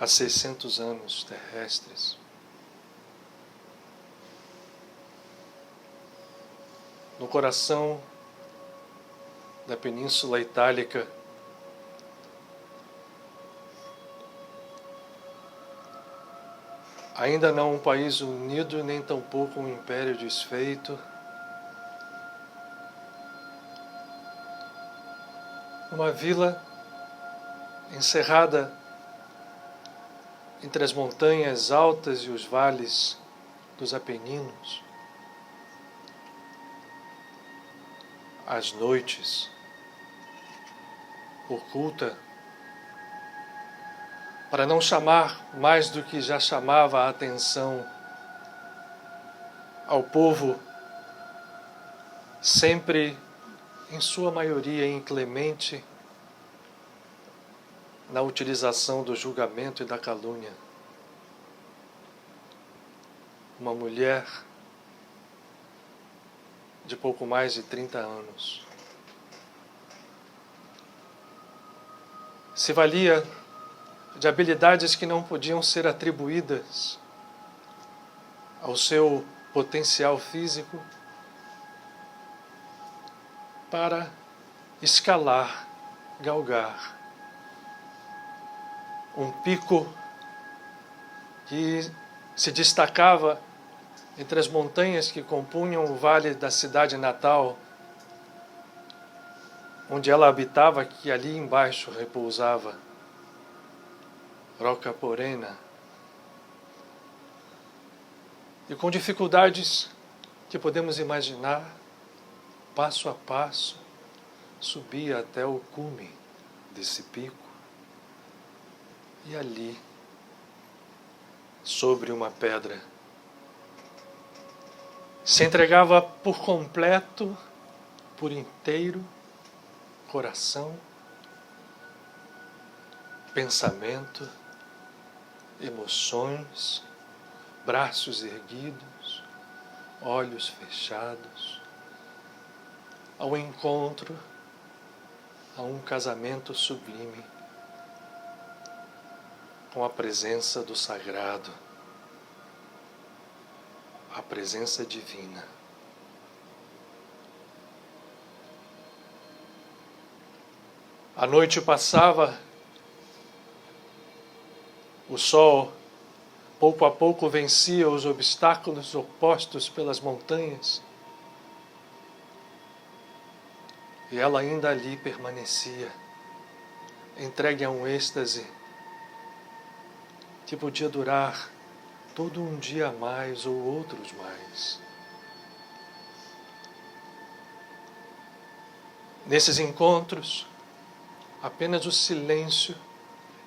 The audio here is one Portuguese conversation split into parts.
há 600 anos terrestres. No coração da Península Itálica, ainda não um país unido, nem tampouco um império desfeito, uma vila encerrada entre as montanhas altas e os vales dos Apeninos. Às noites, oculta, para não chamar mais do que já chamava a atenção ao povo, sempre, em sua maioria, inclemente na utilização do julgamento e da calúnia. Uma mulher de pouco mais de 30 anos. Se valia de habilidades que não podiam ser atribuídas ao seu potencial físico para escalar, galgar um pico que se destacava entre as montanhas que compunham o vale da cidade natal, onde ela habitava, que ali embaixo repousava, Rocca Porena. E com dificuldades que podemos imaginar, passo a passo, subia até o cume desse pico. E ali, sobre uma pedra, se entregava por completo, por inteiro, coração, pensamento, emoções, braços erguidos, olhos fechados, ao encontro a um casamento sublime com a presença do sagrado, a presença divina. A noite passava, o sol pouco a pouco vencia os obstáculos opostos pelas montanhas, e ela ainda ali permanecia, entregue a um êxtase que podia durar todo um dia a mais ou outros mais. Nesses encontros, apenas o silêncio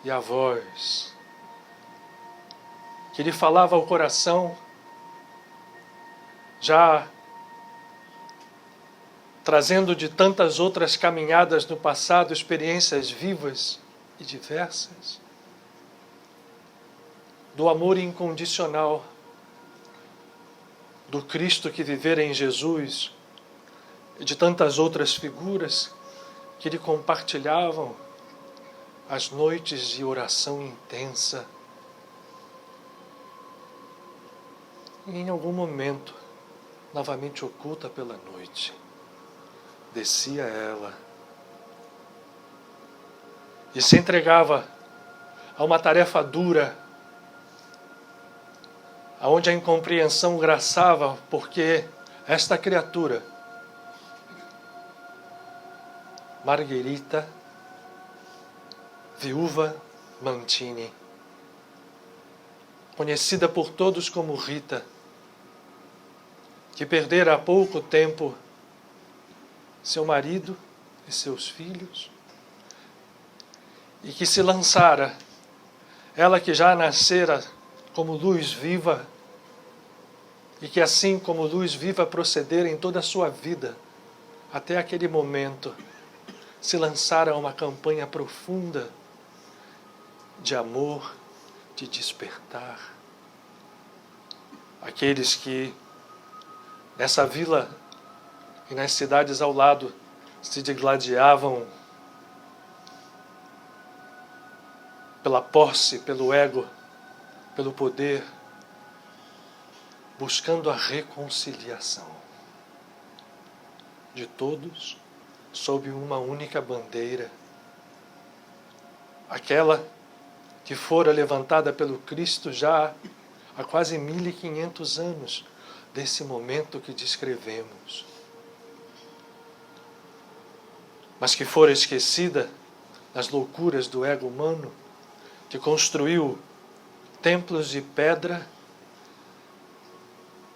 e a voz que lhe falava ao coração, já trazendo de tantas outras caminhadas no passado experiências vivas e diversas, do amor incondicional do Cristo que vivera em Jesus e de tantas outras figuras que lhe compartilhavam as noites de oração intensa. E em algum momento, novamente oculta pela noite, descia ela e se entregava a uma tarefa dura, aonde a incompreensão graçava, porque esta criatura, Margherita, viúva Mantini, conhecida por todos como Rita, que perdera há pouco tempo seu marido e seus filhos, e que se lançara, ela que já nascera como luz viva, e que assim como luz viva procedera em toda a sua vida, até aquele momento, se lançara a uma campanha profunda de amor, de despertar. Aqueles que nessa vila e nas cidades ao lado se digladiavam pela posse, pelo ego, pelo poder, buscando a reconciliação de todos sob uma única bandeira, aquela que fora levantada pelo Cristo já há quase 1500 anos, desse momento que descrevemos, mas que fora esquecida nas loucuras do ego humano, que construiu templos de pedra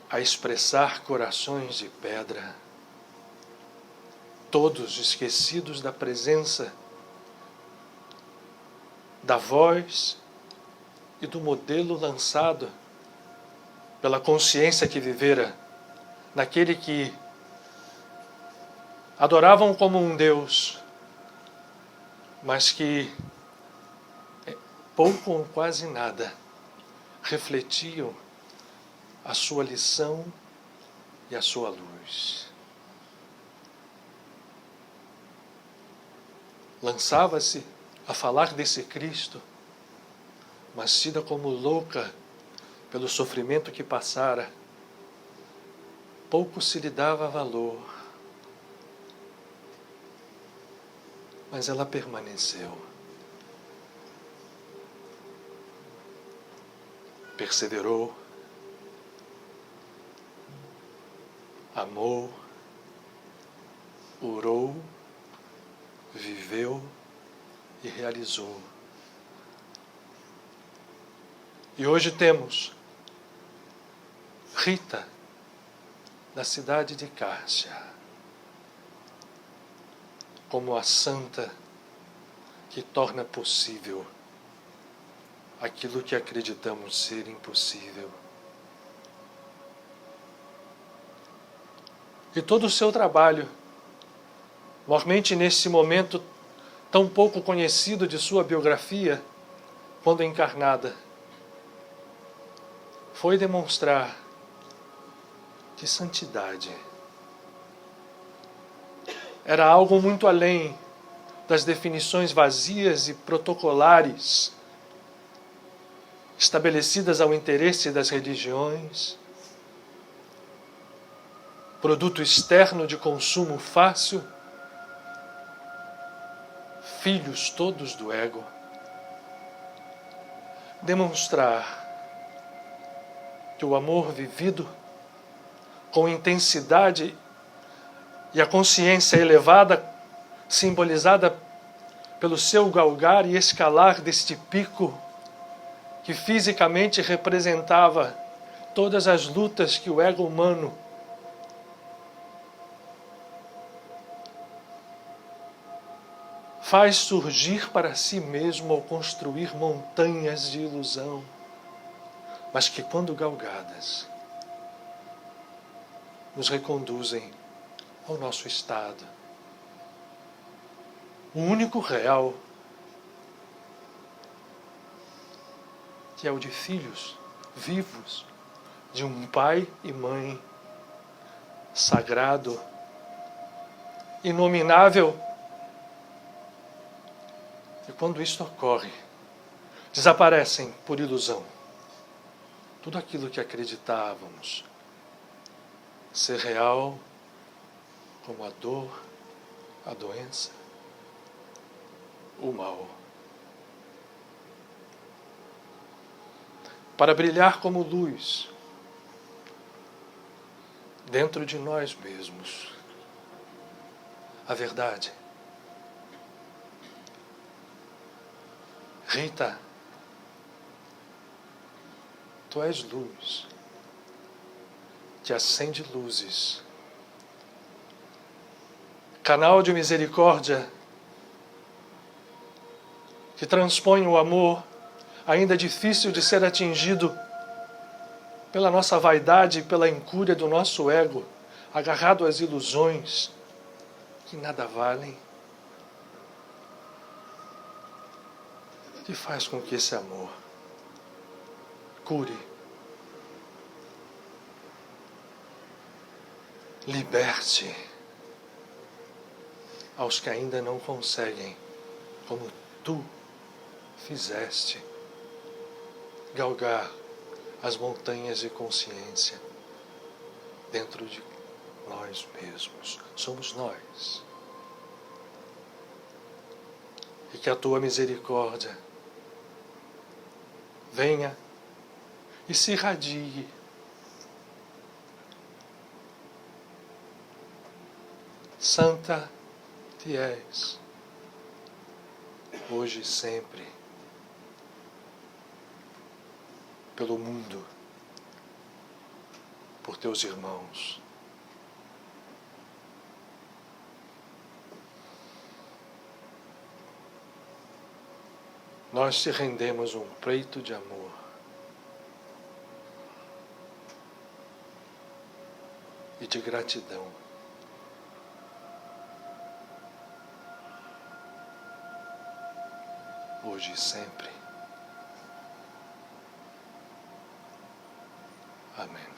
a expressar corações de pedra, todos esquecidos da presença, da voz e do modelo lançado pela consciência que vivera naquele que adoravam como um Deus, mas que pouco ou quase nada refletiam a sua lição e a sua luz. Lançava-se a falar desse Cristo, mas tida como louca pelo sofrimento que passara, pouco se lhe dava valor, mas ela permaneceu. Perseverou, amou, orou, viveu e realizou. E hoje temos Rita, da cidade de Cássia, como a santa que torna possível aquilo que acreditamos ser impossível. E todo o seu trabalho, mormente nesse momento tão pouco conhecido de sua biografia, quando encarnada, foi demonstrar que santidade era algo muito além das definições vazias e protocolares estabelecidas ao interesse das religiões, produto externo de consumo fácil, filhos todos do ego. Demonstrar que o amor vivido com intensidade e a consciência elevada, simbolizada pelo seu galgar e escalar deste pico, que fisicamente representava todas as lutas que o ego humano faz surgir para si mesmo ao construir montanhas de ilusão, mas que, quando galgadas, nos reconduzem ao nosso estado, o único real, que é o de filhos vivos de um pai e mãe sagrado, inominável. E quando isto ocorre, desaparecem por ilusão tudo aquilo que acreditávamos ser real, como a dor, a doença, o mal. Para brilhar como luz dentro de nós mesmos, a verdade. Rita, tu és luz, que acende luzes, canal de misericórdia, que transpõe o amor, ainda difícil de ser atingido pela nossa vaidade e pela incúria do nosso ego, agarrado às ilusões que nada valem, que faz com que esse amor cure, liberte aos que ainda não conseguem, como tu fizeste galgar as montanhas de consciência dentro de nós mesmos. Somos nós. E que a tua misericórdia venha e se irradie santa te és, hoje e sempre, pelo mundo, por teus irmãos. Nós te rendemos um preito de amor. E de gratidão. Hoje e sempre. Amém.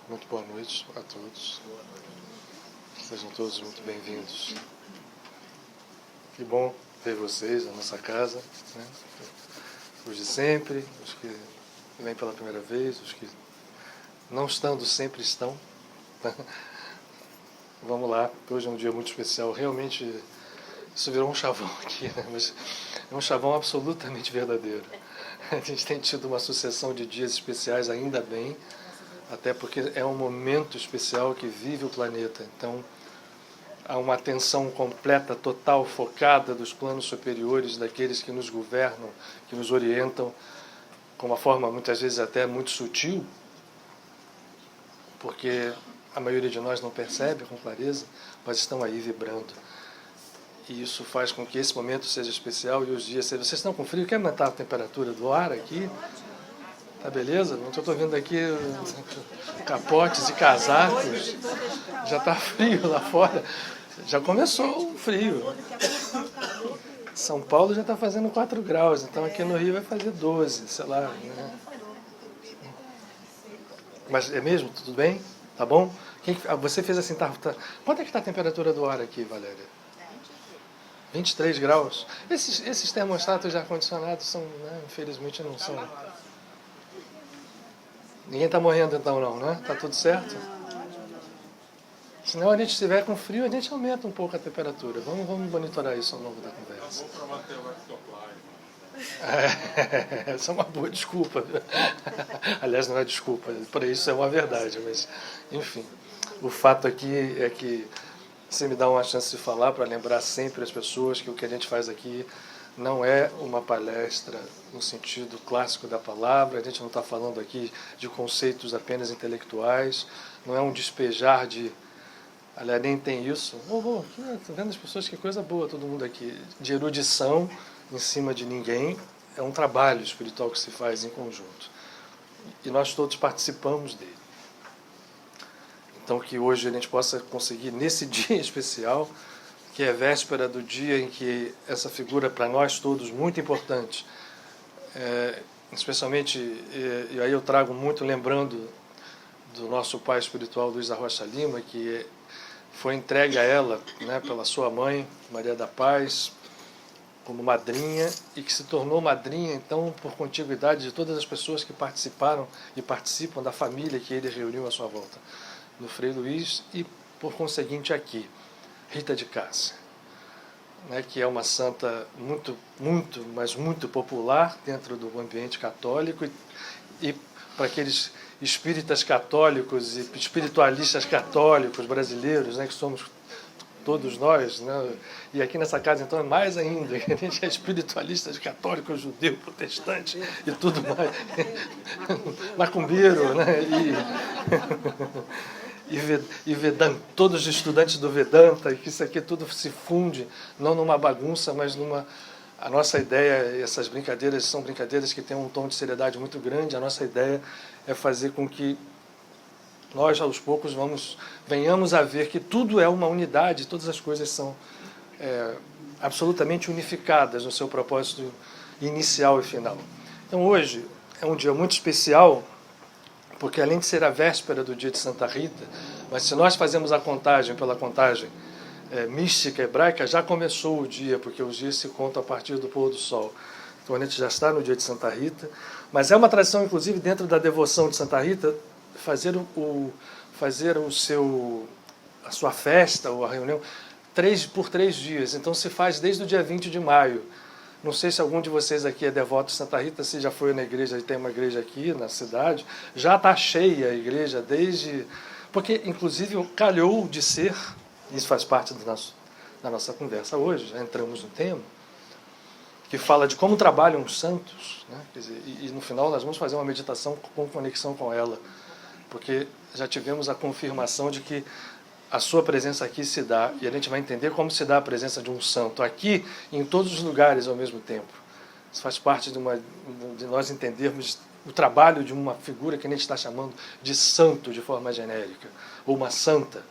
Muito boa noite a todos. Sejam todos muito bem-vindos. Que bom ver vocês na nossa casa, né? Os de sempre, os que vêm pela primeira vez, os que não estando sempre estão. Vamos lá, hoje é um dia muito especial. Realmente, isso virou um chavão aqui, né? Mas é um chavão absolutamente verdadeiro. A gente tem tido uma sucessão de dias especiais, ainda bem, até porque é um momento especial que vive o planeta. Então, há uma atenção completa, total, focada dos planos superiores, daqueles que nos governam, que nos orientam, com uma forma muitas vezes até muito sutil, porque a maioria de nós não percebe com clareza, mas estão aí vibrando. E isso faz com que esse momento seja especial e os dias sejam... Vocês estão com frio? Quer aumentar a temperatura do ar aqui? Tá beleza? Não estou vendo aqui capotes e casacos. Já está frio lá fora. Já começou o frio. São Paulo já está fazendo 4 graus, então aqui no Rio vai fazer 12, sei lá. Né? Mas é mesmo? Tudo bem? Tá bom? Você fez assim, quanto é que está a temperatura do ar aqui, Valéria? 23 graus. Esses termostatos de ar-condicionado são, né, infelizmente não são... Ninguém está morrendo então não, né? Está tudo certo? Senão a gente estiver com frio, a gente aumenta um pouco a temperatura. Vamos monitorar isso ao longo da conversa. Essa é uma boa desculpa. Aliás, não é desculpa, por isso é uma verdade, mas enfim. O fato aqui é que você me dá uma chance de falar para lembrar sempre as pessoas que o que a gente faz aqui não é uma palestra no sentido clássico da palavra, a gente não está falando aqui de conceitos apenas intelectuais, não é um despejar de... Aliás, nem tem isso. Estou vendo as pessoas, que coisa boa, todo mundo aqui. De erudição em cima de ninguém, é um trabalho espiritual que se faz em conjunto. E nós todos participamos dele. Então, que hoje a gente possa conseguir, nesse dia especial, que é véspera do dia em que essa figura, para nós todos, muito importante, especialmente, e aí eu trago muito lembrando do nosso pai espiritual, Luiz Arrocha Lima, que foi entregue a ela, né, pela sua mãe, Maria da Paz, como madrinha, e que se tornou madrinha, então, por contiguidade de todas as pessoas que participaram e participam da família que ele reuniu à sua volta, do Frei Luiz, e, por conseguinte, aqui, Rita de Cássia, né, que é uma santa mas muito popular dentro do ambiente católico, e para aqueles espíritas católicos e espiritualistas católicos brasileiros, né, que somos todos nós, né, e aqui nessa casa então é mais ainda, a gente é espiritualista católico, judeu, protestante e tudo mais, macumbeiro, né, e Vedanta, todos os estudantes do Vedanta, e que isso aqui tudo se funde, não numa bagunça, mas numa... A nossa ideia, essas brincadeiras são brincadeiras que têm um tom de seriedade muito grande, a nossa ideia é fazer com que nós, aos poucos, venhamos a ver que tudo é uma unidade, todas as coisas são absolutamente unificadas no seu propósito inicial e final. Então hoje é um dia muito especial, porque além de ser a véspera do dia de Santa Rita, mas se nós fazemos a contagem pela contagem mística hebraica, já começou o dia, porque os dias se contam a partir do pôr do sol. Então a gente já está no dia de Santa Rita, mas é uma tradição, inclusive, dentro da devoção de Santa Rita, fazer a sua festa ou a reunião por 3 dias. Então se faz desde o dia 20 de maio. Não sei se algum de vocês aqui é devoto de Santa Rita, se já foi na igreja, tem uma igreja aqui na cidade, já está cheia a igreja desde... Porque, inclusive, calhou de ser, isso faz parte da nossa conversa hoje, já entramos no tema, que fala de como trabalham os santos, né? Quer dizer, e no final nós vamos fazer uma meditação com conexão com ela, porque já tivemos a confirmação de que a sua presença aqui se dá, e a gente vai entender como se dá a presença de um santo aqui, em todos os lugares ao mesmo tempo. Isso faz parte de nós entendermos o trabalho de uma figura que a gente está chamando de santo de forma genérica, ou uma santa.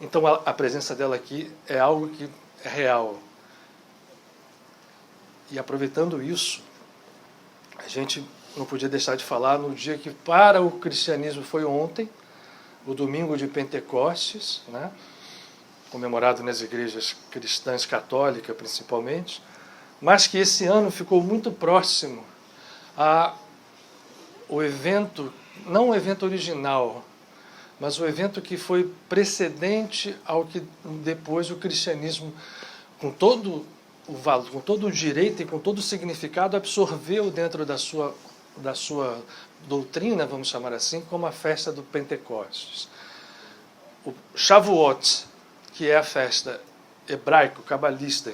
Então a presença dela aqui é algo que é real. E aproveitando isso, a gente não podia deixar de falar no dia que para o cristianismo foi ontem, o domingo de Pentecostes, né, comemorado nas igrejas cristãs católicas principalmente, mas que esse ano ficou muito próximo ao evento, não o evento original, mas o evento que foi precedente ao que depois o cristianismo, com todo o valor, com todo o direito e com todo o significado, absorveu dentro da sua doutrina, vamos chamar assim, como a festa do Pentecostes. O Shavuot, que é a festa hebraico-cabalista,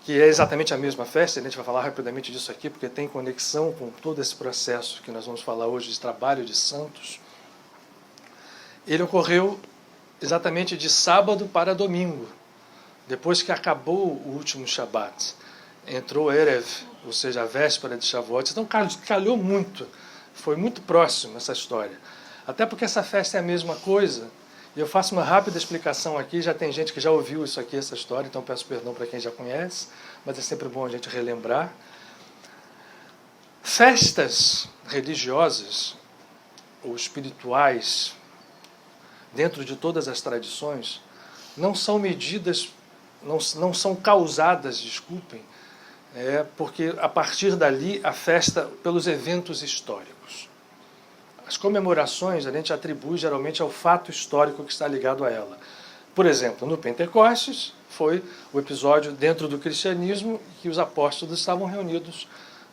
que é exatamente a mesma festa, a gente vai falar rapidamente disso aqui, porque tem conexão com todo esse processo que nós vamos falar hoje de trabalho de santos. Ele ocorreu exatamente de sábado para domingo, depois que acabou o último Shabat. Entrou Erev, ou seja, a véspera de Shavuot. Então calhou muito, foi muito próximo essa história. Até porque essa festa é a mesma coisa, e eu faço uma rápida explicação aqui, já tem gente que já ouviu isso aqui, essa história, então peço perdão para quem já conhece, mas é sempre bom a gente relembrar. Festas religiosas ou espirituais, dentro de todas as tradições, não são medidas, não são causadas, desculpem, porque a partir dali a festa pelos eventos históricos. As comemorações a gente atribui geralmente ao fato histórico que está ligado a ela. Por exemplo, no Pentecostes foi o episódio dentro do cristianismo que os apóstolos estavam reunidos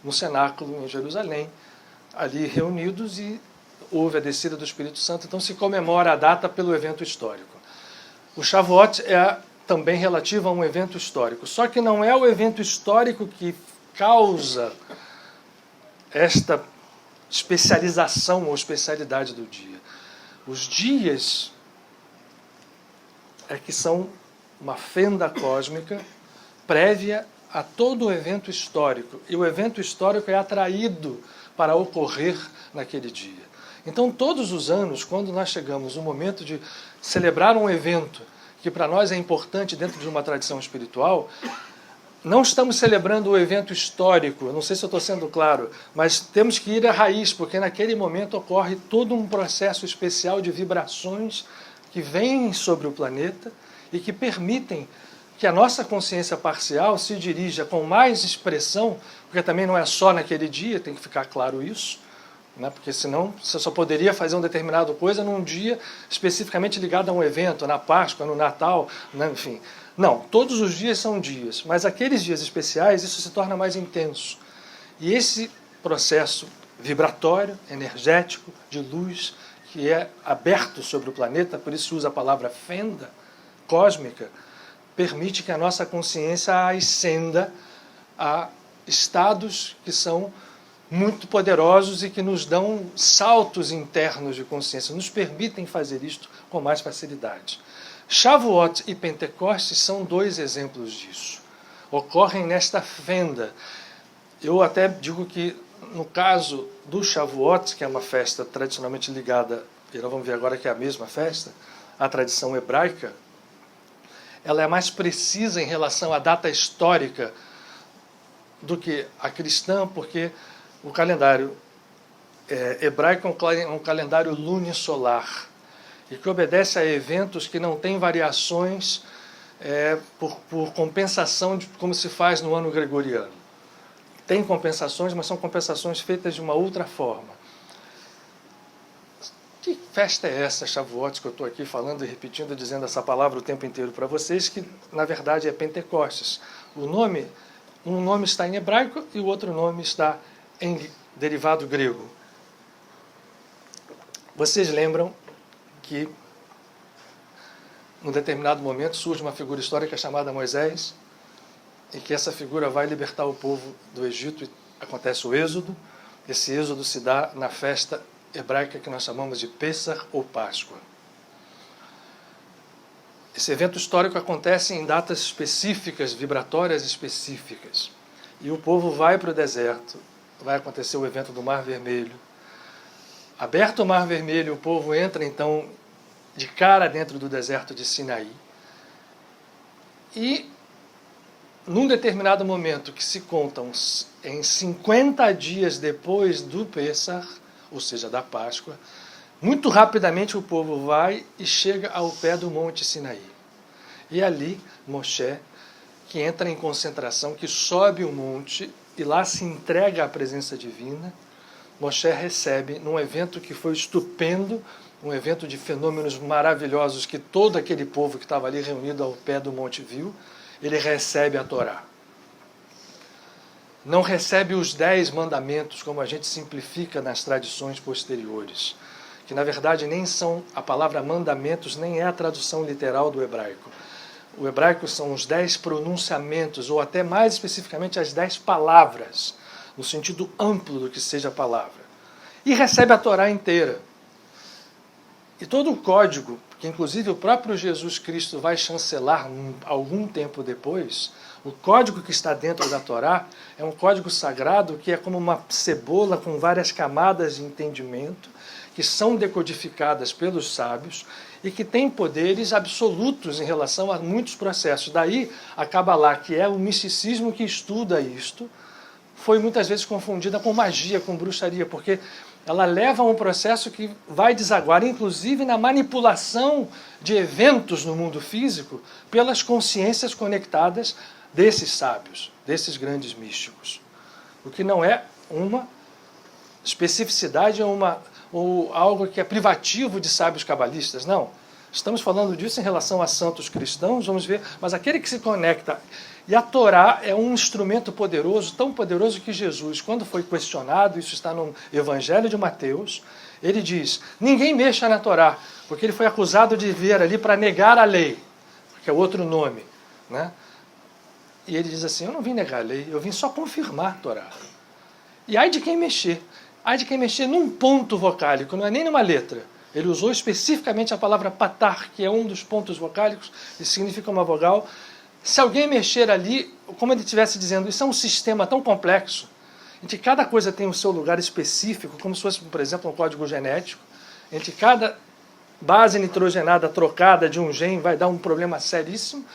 no cenáculo em Jerusalém, ali reunidos, e houve a descida do Espírito Santo, então se comemora a data pelo evento histórico. O Shavuot é também relativo a um evento histórico, só que não é o evento histórico que causa esta especialização ou especialidade do dia. Os dias é que são uma fenda cósmica prévia a todo o evento histórico, e o evento histórico é atraído para ocorrer naquele dia. Então, todos os anos, quando nós chegamos no momento de celebrar um evento que para nós é importante dentro de uma tradição espiritual, não estamos celebrando o evento histórico, não sei se eu estou sendo claro, mas temos que ir à raiz, porque naquele momento ocorre todo um processo especial de vibrações que vêm sobre o planeta e que permitem que a nossa consciência parcial se dirija com mais expressão, porque também não é só naquele dia, tem que ficar claro isso, né? Porque senão você só poderia fazer uma determinada coisa num dia especificamente ligado a um evento, na Páscoa, no Natal, né? Enfim. Não, todos os dias são dias, mas aqueles dias especiais isso se torna mais intenso. E esse processo vibratório, energético, de luz, que é aberto sobre o planeta, por isso usa a palavra fenda cósmica, permite que a nossa consciência ascenda a estados que são muito poderosos e que nos dão saltos internos de consciência, nos permitem fazer isto com mais facilidade. Shavuot e Pentecostes são 2 exemplos disso. Ocorrem nesta fenda. Eu até digo que, no caso do Shavuot, que é uma festa tradicionalmente ligada, e nós vamos ver agora que é a mesma festa, à tradição hebraica, ela é mais precisa em relação à data histórica do que a cristã, porque o calendário hebraico é um calendário lunisolar, e que obedece a eventos que não têm variações por compensação de como se faz no ano gregoriano. Tem compensações, mas são compensações feitas de uma outra forma. Que festa é essa, Shavuot, que eu estou aqui falando e repetindo, dizendo essa palavra o tempo inteiro para vocês, que na verdade é Pentecostes. Um nome está em hebraico e o outro nome está em derivado grego. Vocês lembram que, num determinado momento, surge uma figura histórica chamada Moisés, e que essa figura vai libertar o povo do Egito, e acontece o êxodo. Esse êxodo se dá na festa hebraica que nós chamamos de Pêssar ou Páscoa. Esse evento histórico acontece em datas específicas, vibratórias específicas. E o povo vai para o deserto, vai acontecer o evento do Mar Vermelho. Aberto o Mar Vermelho, o povo entra então de cara dentro do deserto de Sinaí. E num determinado momento que se contam em 50 dias depois do Pêssar, ou seja, da Páscoa, muito rapidamente o povo vai e chega ao pé do Monte Sinaí. E ali, Moshe, que entra em concentração, que sobe o monte e lá se entrega à presença divina, Moshe recebe, num evento que foi estupendo, um evento de fenômenos maravilhosos que todo aquele povo que estava ali reunido ao pé do monte viu, ele recebe a Torá. Não recebe os 10 mandamentos, como a gente simplifica nas tradições posteriores, que na verdade nem são, a palavra mandamentos nem é a tradução literal do hebraico. O hebraico são os 10 pronunciamentos, ou até mais especificamente as 10 palavras, no sentido amplo do que seja a palavra. E recebe a Torá inteira. E todo o código, que inclusive o próprio Jesus Cristo vai chancelar algum tempo depois, o código que está dentro da Torá é um código sagrado que é como uma cebola com várias camadas de entendimento que são decodificadas pelos sábios e que têm poderes absolutos em relação a muitos processos. Daí, a Kabbalah, que é o misticismo que estuda isto, foi muitas vezes confundida com magia, com bruxaria, porque ela leva a um processo que vai desaguar, inclusive, na manipulação de eventos no mundo físico pelas consciências conectadas desses sábios, desses grandes místicos. O que não é uma especificidade ou algo que é privativo de sábios cabalistas, não. Estamos falando disso em relação a santos cristãos, vamos ver, mas aquele que se conecta. E a Torá é um instrumento poderoso, tão poderoso que Jesus, quando foi questionado, isso está no Evangelho de Mateus, ele diz, ninguém mexa na Torá, porque ele foi acusado de vir ali para negar a lei, que é outro nome, né? E ele diz assim, eu não vim negar a lei, eu vim só confirmar a Torá. E ai de quem mexer num ponto vocálico, não é nem numa letra. Ele usou especificamente a palavra patar, que é um dos pontos vocálicos, e significa uma vogal. Se alguém mexer ali, como ele estivesse dizendo, isso é um sistema tão complexo, em que cada coisa tem o seu lugar específico, como se fosse, por exemplo, um código genético, em que cada base nitrogenada trocada de um gene vai dar um problema seríssimo.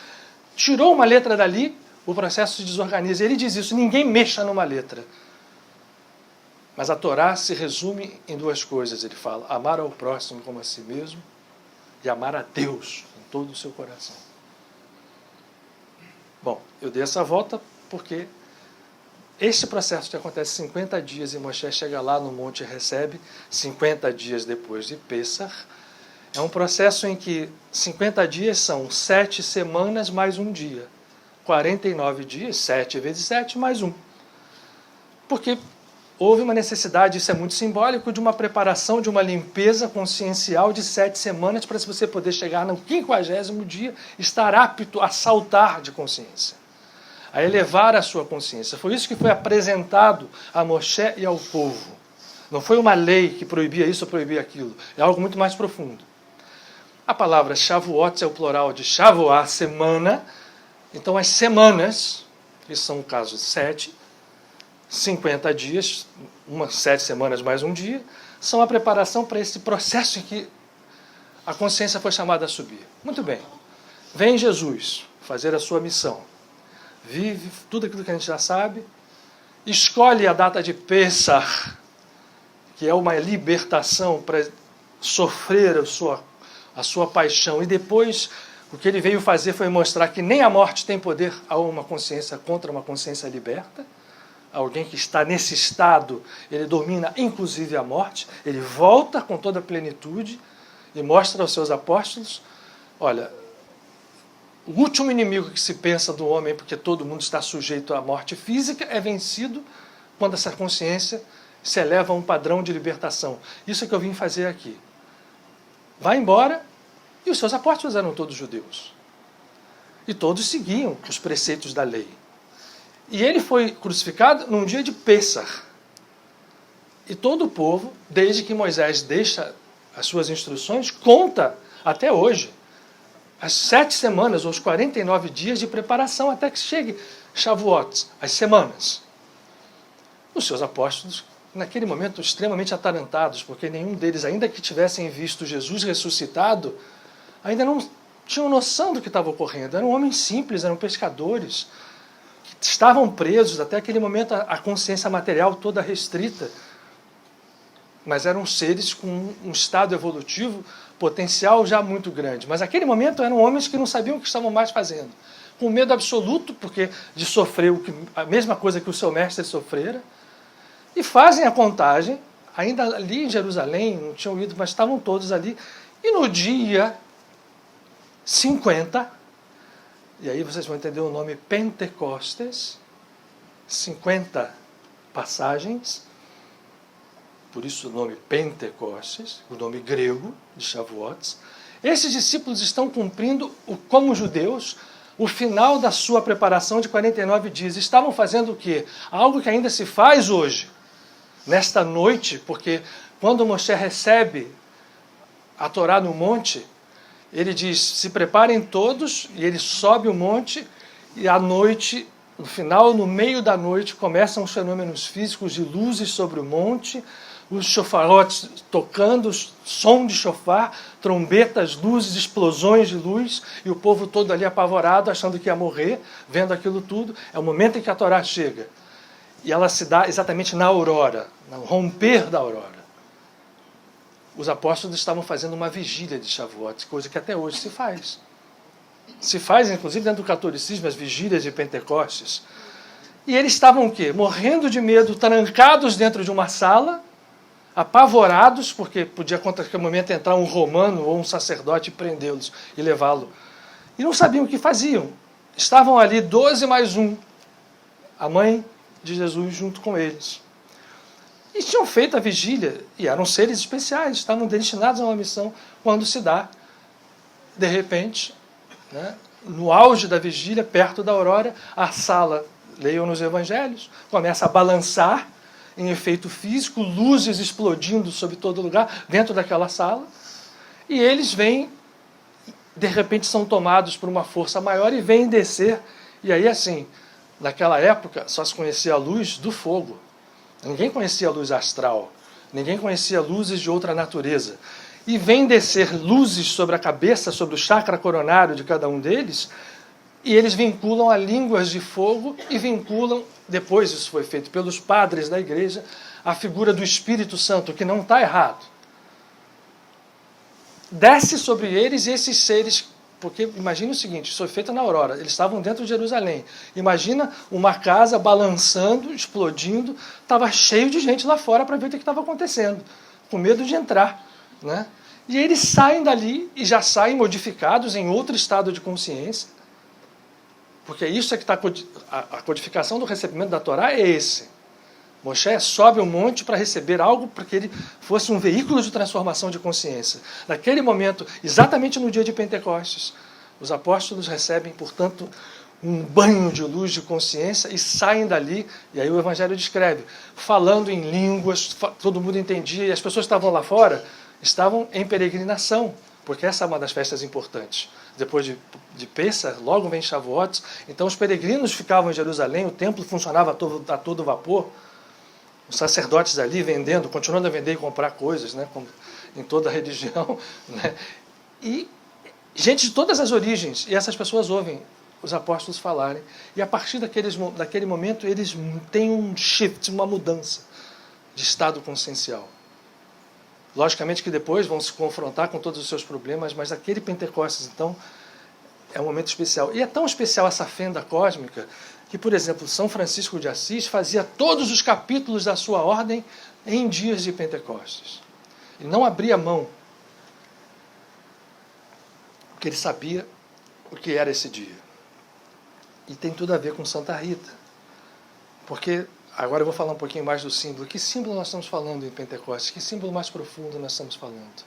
Tirou uma letra dali, o processo se desorganiza. Ele diz isso, ninguém mexa numa letra. Mas a Torá se resume em 2 coisas, ele fala, amar ao próximo como a si mesmo e amar a Deus com todo o seu coração. Bom, eu dei essa volta porque esse processo que acontece 50 dias e Moshe chega lá no monte e recebe 50 dias depois de Pêssar, é um processo em que 50 dias são 7 semanas mais um dia. 49 dias, 7 vezes 7 mais 1. Porque houve uma necessidade, isso é muito simbólico, de uma preparação, de uma limpeza consciencial de 7 semanas para você poder chegar no 50º dia, estar apto a saltar de consciência. a elevar a sua consciência. Foi isso que foi apresentado a Moshe e ao povo. Não foi uma lei que proibia isso ou proibia aquilo. É algo muito mais profundo. A palavra Shavuot é o plural de Shavuah, semana. Então as semanas, que são no caso 7, 50 dias, 7 semanas mais um dia, são a preparação para esse processo em que a consciência foi chamada a subir. Muito bem. Vem Jesus fazer a sua missão. Vive tudo aquilo que a gente já sabe. Escolhe a data de Pessah, que é uma libertação para sofrer a sua paixão. E depois, o que ele veio fazer foi mostrar que nem a morte tem poder a uma consciência contra uma consciência liberta. Alguém que está nesse estado, ele domina inclusive a morte. Ele volta com toda a plenitude e mostra aos seus apóstolos, olha, o último inimigo que se pensa do homem, porque todo mundo está sujeito à morte física, é vencido quando essa consciência se eleva a um padrão de libertação. Isso é que eu vim fazer aqui. Vai embora, e os seus apóstolos eram todos judeus. E todos seguiam os preceitos da lei. E ele foi crucificado num dia de Pessah. E todo o povo, desde que Moisés deixa as suas instruções, conta até hoje as 7 semanas, ou os 49 dias de preparação até que chegue Shavuot, as semanas. Os seus apóstolos, naquele momento, extremamente atarantados, porque nenhum deles, ainda que tivessem visto Jesus ressuscitado, ainda não tinham noção do que estava ocorrendo. Eram homens simples, eram pescadores, que estavam presos, até aquele momento a consciência material toda restrita, mas eram seres com um estado evolutivo potencial já muito grande. Mas naquele momento eram homens que não sabiam o que estavam mais fazendo, com medo absoluto, porque de sofrer a mesma coisa que o seu mestre sofrera, e fazem a contagem, ainda ali em Jerusalém, não tinham ido, mas estavam todos ali, e no dia 50, e aí vocês vão entender o nome Pentecostes, 50 passagens, por isso o nome Pentecostes, o nome grego de Shavuot. Esses discípulos estão cumprindo, como judeus, o final da sua preparação de 49 dias. Estavam fazendo o quê? Algo que ainda se faz hoje, nesta noite, porque quando Moshe recebe a Torá no monte, ele diz, se preparem todos, e ele sobe o monte, e à noite, no final, no meio da noite, começam os fenômenos físicos de luzes sobre o monte, os chofarotes tocando, som de chofar, trombetas, luzes, explosões de luz, e o povo todo ali apavorado, achando que ia morrer, vendo aquilo tudo. É o momento em que a Torá chega. E ela se dá exatamente na aurora, no romper da aurora. Os apóstolos estavam fazendo uma vigília de Shavuot, coisa que até hoje se faz. Se faz, inclusive, dentro do catolicismo, as vigílias de Pentecostes. E eles estavam o quê? Morrendo de medo, trancados dentro de uma sala, apavorados, porque podia a qualquer momento entrar um romano ou um sacerdote e prendê-los e levá-lo. E não sabiam o que faziam. Estavam ali 12 mais 1, a mãe de Jesus junto com eles. E tinham feito a vigília, e eram seres especiais, estavam destinados a uma missão, quando se dá, de repente, né, no auge da vigília, perto da aurora, a sala, leiam nos evangelhos, começa a balançar, em efeito físico, luzes explodindo sobre todo lugar, dentro daquela sala, e eles vêm, de repente são tomados por uma força maior e vêm descer, e aí assim, naquela época só se conhecia a luz do fogo, ninguém conhecia a luz astral, ninguém conhecia luzes de outra natureza, e vêm descer luzes sobre a cabeça, sobre o chakra coronário de cada um deles, e eles vinculam a línguas de fogo e vinculam, depois isso foi feito pelos padres da igreja, a figura do Espírito Santo, que não está errado. Desce sobre eles e esses seres, porque imagine o seguinte, isso foi feito na aurora, eles estavam dentro de Jerusalém. Imagina uma casa balançando, explodindo, estava cheio de gente lá fora para ver o que estava acontecendo, com medo de entrar, né? E eles saem dali e já saem modificados em outro estado de consciência, porque isso é que está a codificação do recebimento da Torá é esse. Moshe sobe um monte para receber algo para que ele fosse um veículo de transformação de consciência. Naquele momento, exatamente no dia de Pentecostes, os apóstolos recebem, portanto, um banho de luz de consciência e saem dali, e aí o Evangelho descreve, falando em línguas, todo mundo entendia, e as pessoas que estavam lá fora estavam em peregrinação, porque essa é uma das festas importantes. Depois de Pêssar, logo vem Shavuot, então os peregrinos ficavam em Jerusalém, o templo funcionava a todo vapor, os sacerdotes ali vendendo, continuando a vender e comprar coisas, né, como em toda a religião, né, e gente de todas as origens, e essas pessoas ouvem os apóstolos falarem, e a partir daquele momento eles têm um shift, uma mudança de estado consciencial. Logicamente que depois vão se confrontar com todos os seus problemas, mas aquele Pentecostes, então, é um momento especial. E é tão especial essa fenda cósmica que, por exemplo, São Francisco de Assis fazia todos os capítulos da sua ordem em dias de Pentecostes. Ele não abria mão, porque ele sabia o que era esse dia. E tem tudo a ver com Santa Rita. Porque, agora eu vou falar um pouquinho mais do símbolo. Que símbolo nós estamos falando em Pentecostes? Que símbolo mais profundo nós estamos falando?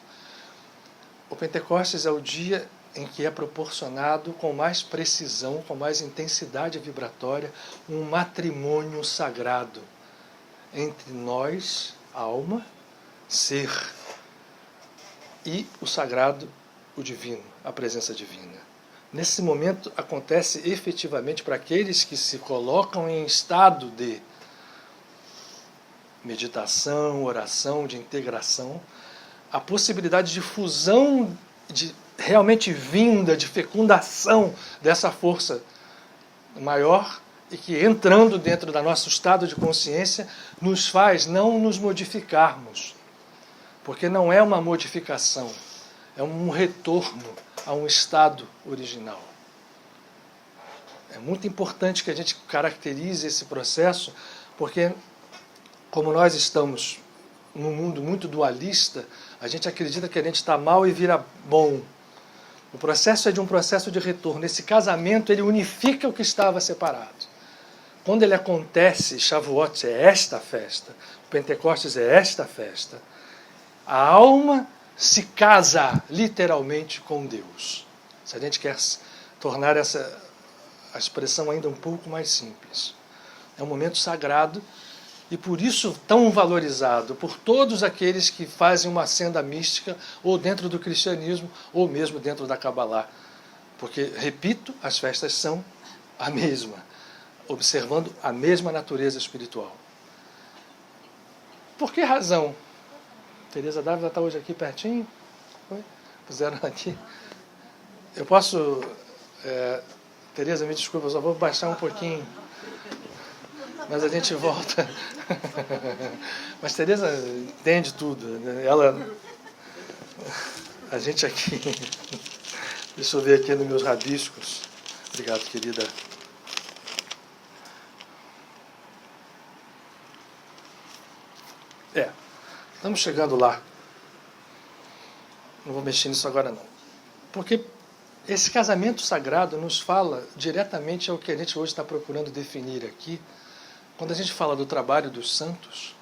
O Pentecostes é o dia em que é proporcionado com mais precisão, com mais intensidade vibratória, um matrimônio sagrado entre nós, alma, ser, e o sagrado, o divino, a presença divina. Nesse momento acontece efetivamente para aqueles que se colocam em estado de meditação, oração, de integração, a possibilidade de fusão, de realmente vinda, de fecundação dessa força maior e que, entrando dentro do nosso estado de consciência, nos faz não nos modificarmos, porque não é uma modificação, é um retorno a um estado original. É muito importante que a gente caracterize esse processo, porque como nós estamos num mundo muito dualista, a gente acredita que a gente está mal e vira bom. O processo é de um processo de retorno. Esse casamento, ele unifica o que estava separado. Quando ele acontece, Shavuot é esta festa, Pentecostes é esta festa, a alma se casa literalmente com Deus. Se a gente quer tornar a expressão ainda um pouco mais simples. É um momento sagrado e por isso tão valorizado por todos aqueles que fazem uma senda mística ou dentro do cristianismo ou mesmo dentro da Kabbalah. Porque, repito, as festas são a mesma, observando a mesma natureza espiritual. Por que razão? Teresa Dávila está hoje aqui pertinho? Foi? Puseram aqui. Eu posso... Teresa, me desculpa, eu só vou baixar um pouquinho. Mas a gente volta. Mas Teresa entende tudo. Né? A gente aqui... Deixa eu ver aqui nos meus rabiscos. Obrigado, querida. Estamos chegando lá. Não vou mexer nisso agora não. Porque esse casamento sagrado nos fala diretamente ao que a gente hoje está procurando definir aqui. Quando a gente fala do trabalho dos santos,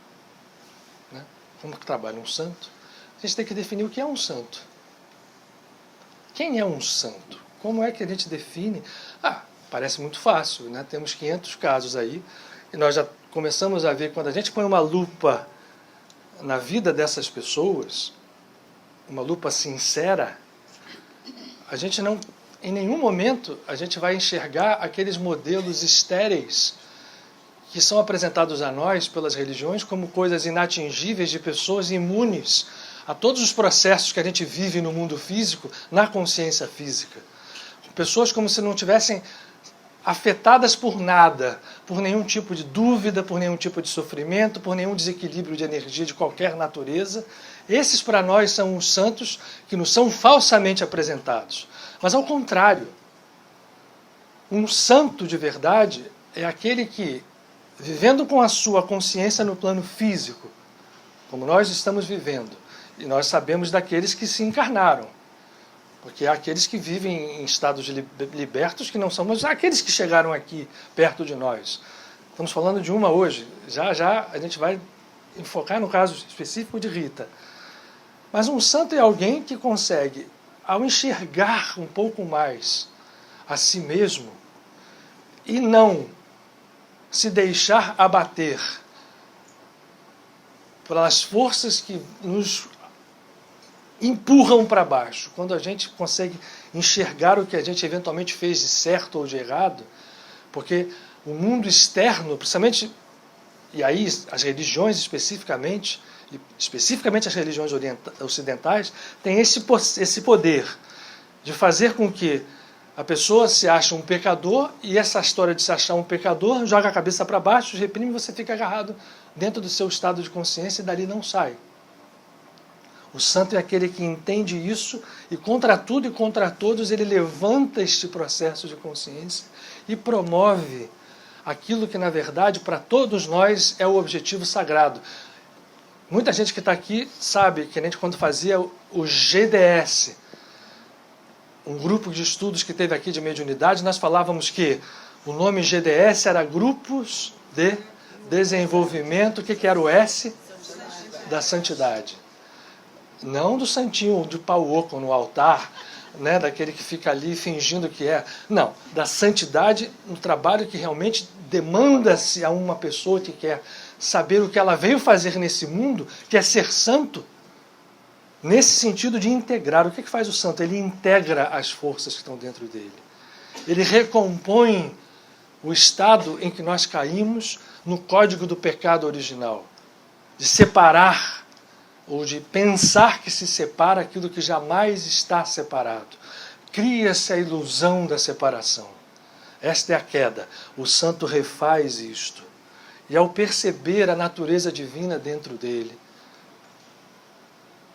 né? Como que trabalha um santo, a gente tem que definir o que é um santo. Quem é um santo? Como é que a gente define? Parece muito fácil, né? Temos 500 casos aí, e nós já começamos a ver, quando a gente põe uma lupa na vida dessas pessoas, uma lupa sincera, a gente não, em nenhum momento, a gente vai enxergar aqueles modelos estéreis que são apresentados a nós pelas religiões como coisas inatingíveis de pessoas imunes a todos os processos que a gente vive no mundo físico, na consciência física. Pessoas como se não tivessem afetadas por nada, por nenhum tipo de dúvida, por nenhum tipo de sofrimento, por nenhum desequilíbrio de energia de qualquer natureza. Esses para nós são os santos que nos são falsamente apresentados. Mas ao contrário, um santo de verdade é aquele que, vivendo com a sua consciência no plano físico, como nós estamos vivendo, e nós sabemos daqueles que se encarnaram, porque há aqueles que vivem em estados libertos que não somos aqueles que chegaram aqui perto de nós. Estamos falando de uma hoje. Já a gente vai enfocar no caso específico de Rita. Mas um santo é alguém que consegue, ao enxergar um pouco mais a si mesmo, e não se deixar abater pelas forças que nos empurram para baixo, quando a gente consegue enxergar o que a gente eventualmente fez de certo ou de errado, porque o mundo externo, principalmente, e aí as religiões especificamente as religiões ocidentais, têm esse poder de fazer com que a pessoa se ache um pecador, e essa história de se achar um pecador joga a cabeça para baixo, reprime, e você fica agarrado dentro do seu estado de consciência e dali não sai. O santo é aquele que entende isso e contra tudo e contra todos ele levanta este processo de consciência e promove aquilo que na verdade para todos nós é o objetivo sagrado. Muita gente que está aqui sabe que a gente quando fazia o GDS, um grupo de estudos que teve aqui de mediunidade, nós falávamos que o nome GDS era Grupos de Desenvolvimento, o que era o S? Da Santidade. Não do santinho de pau oco no altar, né, daquele que fica ali fingindo que é. Não, da santidade, um trabalho que realmente demanda-se a uma pessoa que quer saber o que ela veio fazer nesse mundo, que é ser santo, nesse sentido de integrar. O que faz o santo? Ele integra as forças que estão dentro dele. Ele recompõe o estado em que nós caímos no código do pecado original, de separar ou de pensar que se separa aquilo que jamais está separado. Cria-se a ilusão da separação. Esta é a queda. O santo refaz isto. E ao perceber a natureza divina dentro dele,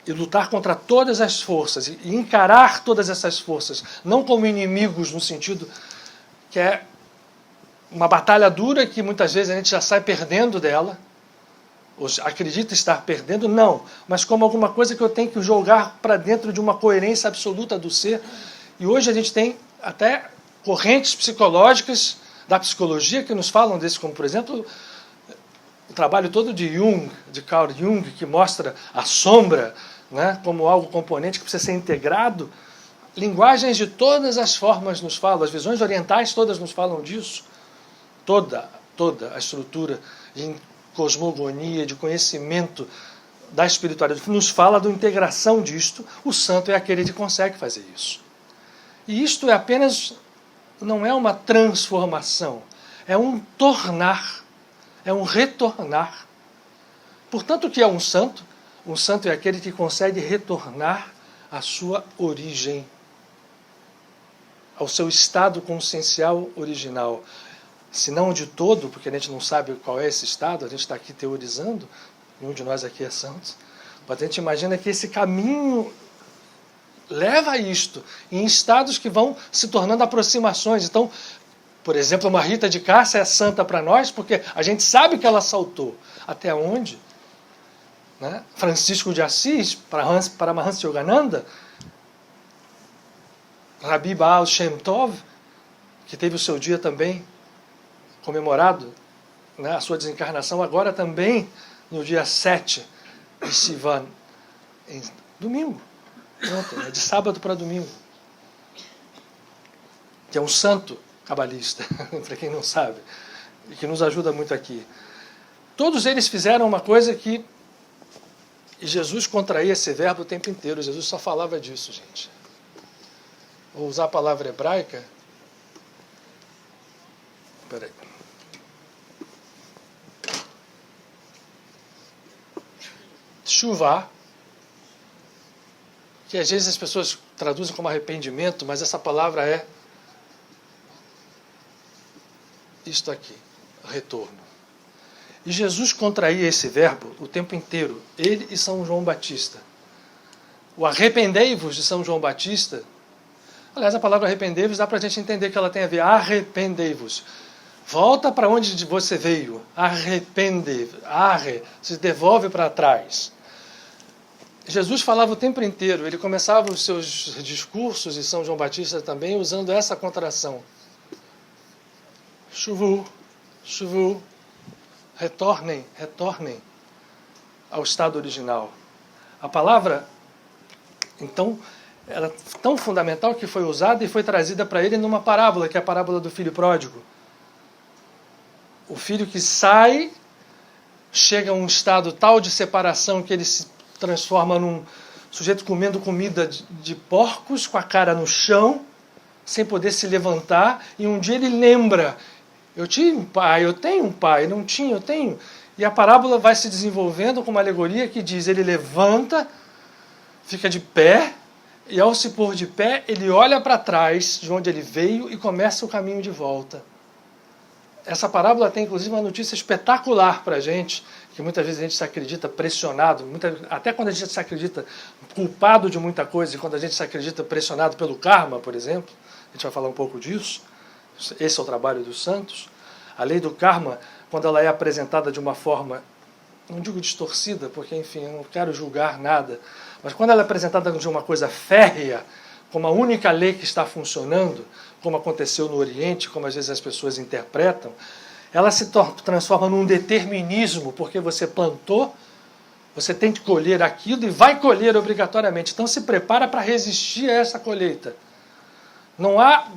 e lutar contra todas as forças, e encarar todas essas forças, não como inimigos no sentido que é uma batalha dura que muitas vezes a gente já sai perdendo dela, ou acredita estar perdendo, não, mas como alguma coisa que eu tenho que jogar para dentro de uma coerência absoluta do ser. E hoje a gente tem até correntes psicológicas da psicologia que nos falam desse, como por exemplo o trabalho todo de Jung, de Carl Jung, que mostra a sombra, né, como algo componente que precisa ser integrado. Linguagens de todas as formas nos falam, as visões orientais todas nos falam disso. Toda a estrutura de cosmogonia, de conhecimento da espiritualidade nos fala da integração disto. O santo é aquele que consegue fazer isso. E isto é apenas, não é uma transformação, é um tornar, é um retornar. Portanto, o que é um santo? Um santo é aquele que consegue retornar à sua origem, ao seu estado consciencial original. Se não de todo, porque a gente não sabe qual é esse estado, a gente está aqui teorizando, nenhum de nós aqui é santo, mas a gente imagina que esse caminho leva a isto, em estados que vão se tornando aproximações. Então, por exemplo, uma Rita de Cássia é santa para nós, porque a gente sabe que ela saltou. Até onde? Né? Francisco de Assis, para Mahansa Yogananda, Rabi Baal Shem Tov, que teve o seu dia também comemorado, né, a sua desencarnação agora também no dia 7 de Sivan, em domingo, ontem, de sábado para domingo, que é um santo cabalista, para quem não sabe, e que nos ajuda muito aqui. Todos eles fizeram uma coisa que e Jesus contraía esse verbo o tempo inteiro. Jesus só falava disso, gente. Vou usar a palavra hebraica. Espera aí. Teshuvah, que às vezes as pessoas traduzem como arrependimento, mas essa palavra é isto aqui, retorno. E Jesus contraía esse verbo o tempo inteiro, ele e São João Batista. O arrependei-vos de São João Batista, aliás, a palavra arrependei-vos dá para a gente entender que ela tem a ver, arrependei-vos. Volta para onde você veio, arrepende-vos, se devolve para trás. Jesus falava o tempo inteiro, ele começava os seus discursos, e São João Batista também, usando essa contração. Shuvu, shuvu, retornem ao estado original. A palavra, então, era tão fundamental que foi usada e foi trazida para ele numa parábola, que é a parábola do filho pródigo. O filho que sai, chega a um estado tal de separação que ele se transforma num sujeito comendo comida de porcos, com a cara no chão, sem poder se levantar, e um dia ele lembra, eu tinha um pai, eu tenho um pai, não tinha, eu tenho. E a parábola vai se desenvolvendo com uma alegoria que diz, ele levanta, fica de pé, e ao se pôr de pé, ele olha para trás de onde ele veio e começa o caminho de volta. Essa parábola tem, inclusive, uma notícia espetacular para a gente, que muitas vezes a gente se acredita pressionado, até quando a gente se acredita culpado de muita coisa, e quando a gente se acredita pressionado pelo karma, por exemplo, a gente vai falar um pouco disso, esse é o trabalho dos santos. A lei do karma, quando ela é apresentada de uma forma, não digo distorcida, porque, enfim, eu não quero julgar nada, mas quando ela é apresentada de uma coisa férrea, como a única lei que está funcionando, como aconteceu no Oriente, como às vezes as pessoas interpretam, ela se transforma num determinismo, porque você plantou, você tem que colher aquilo e vai colher obrigatoriamente. Então se prepara para resistir a essa colheita. Não há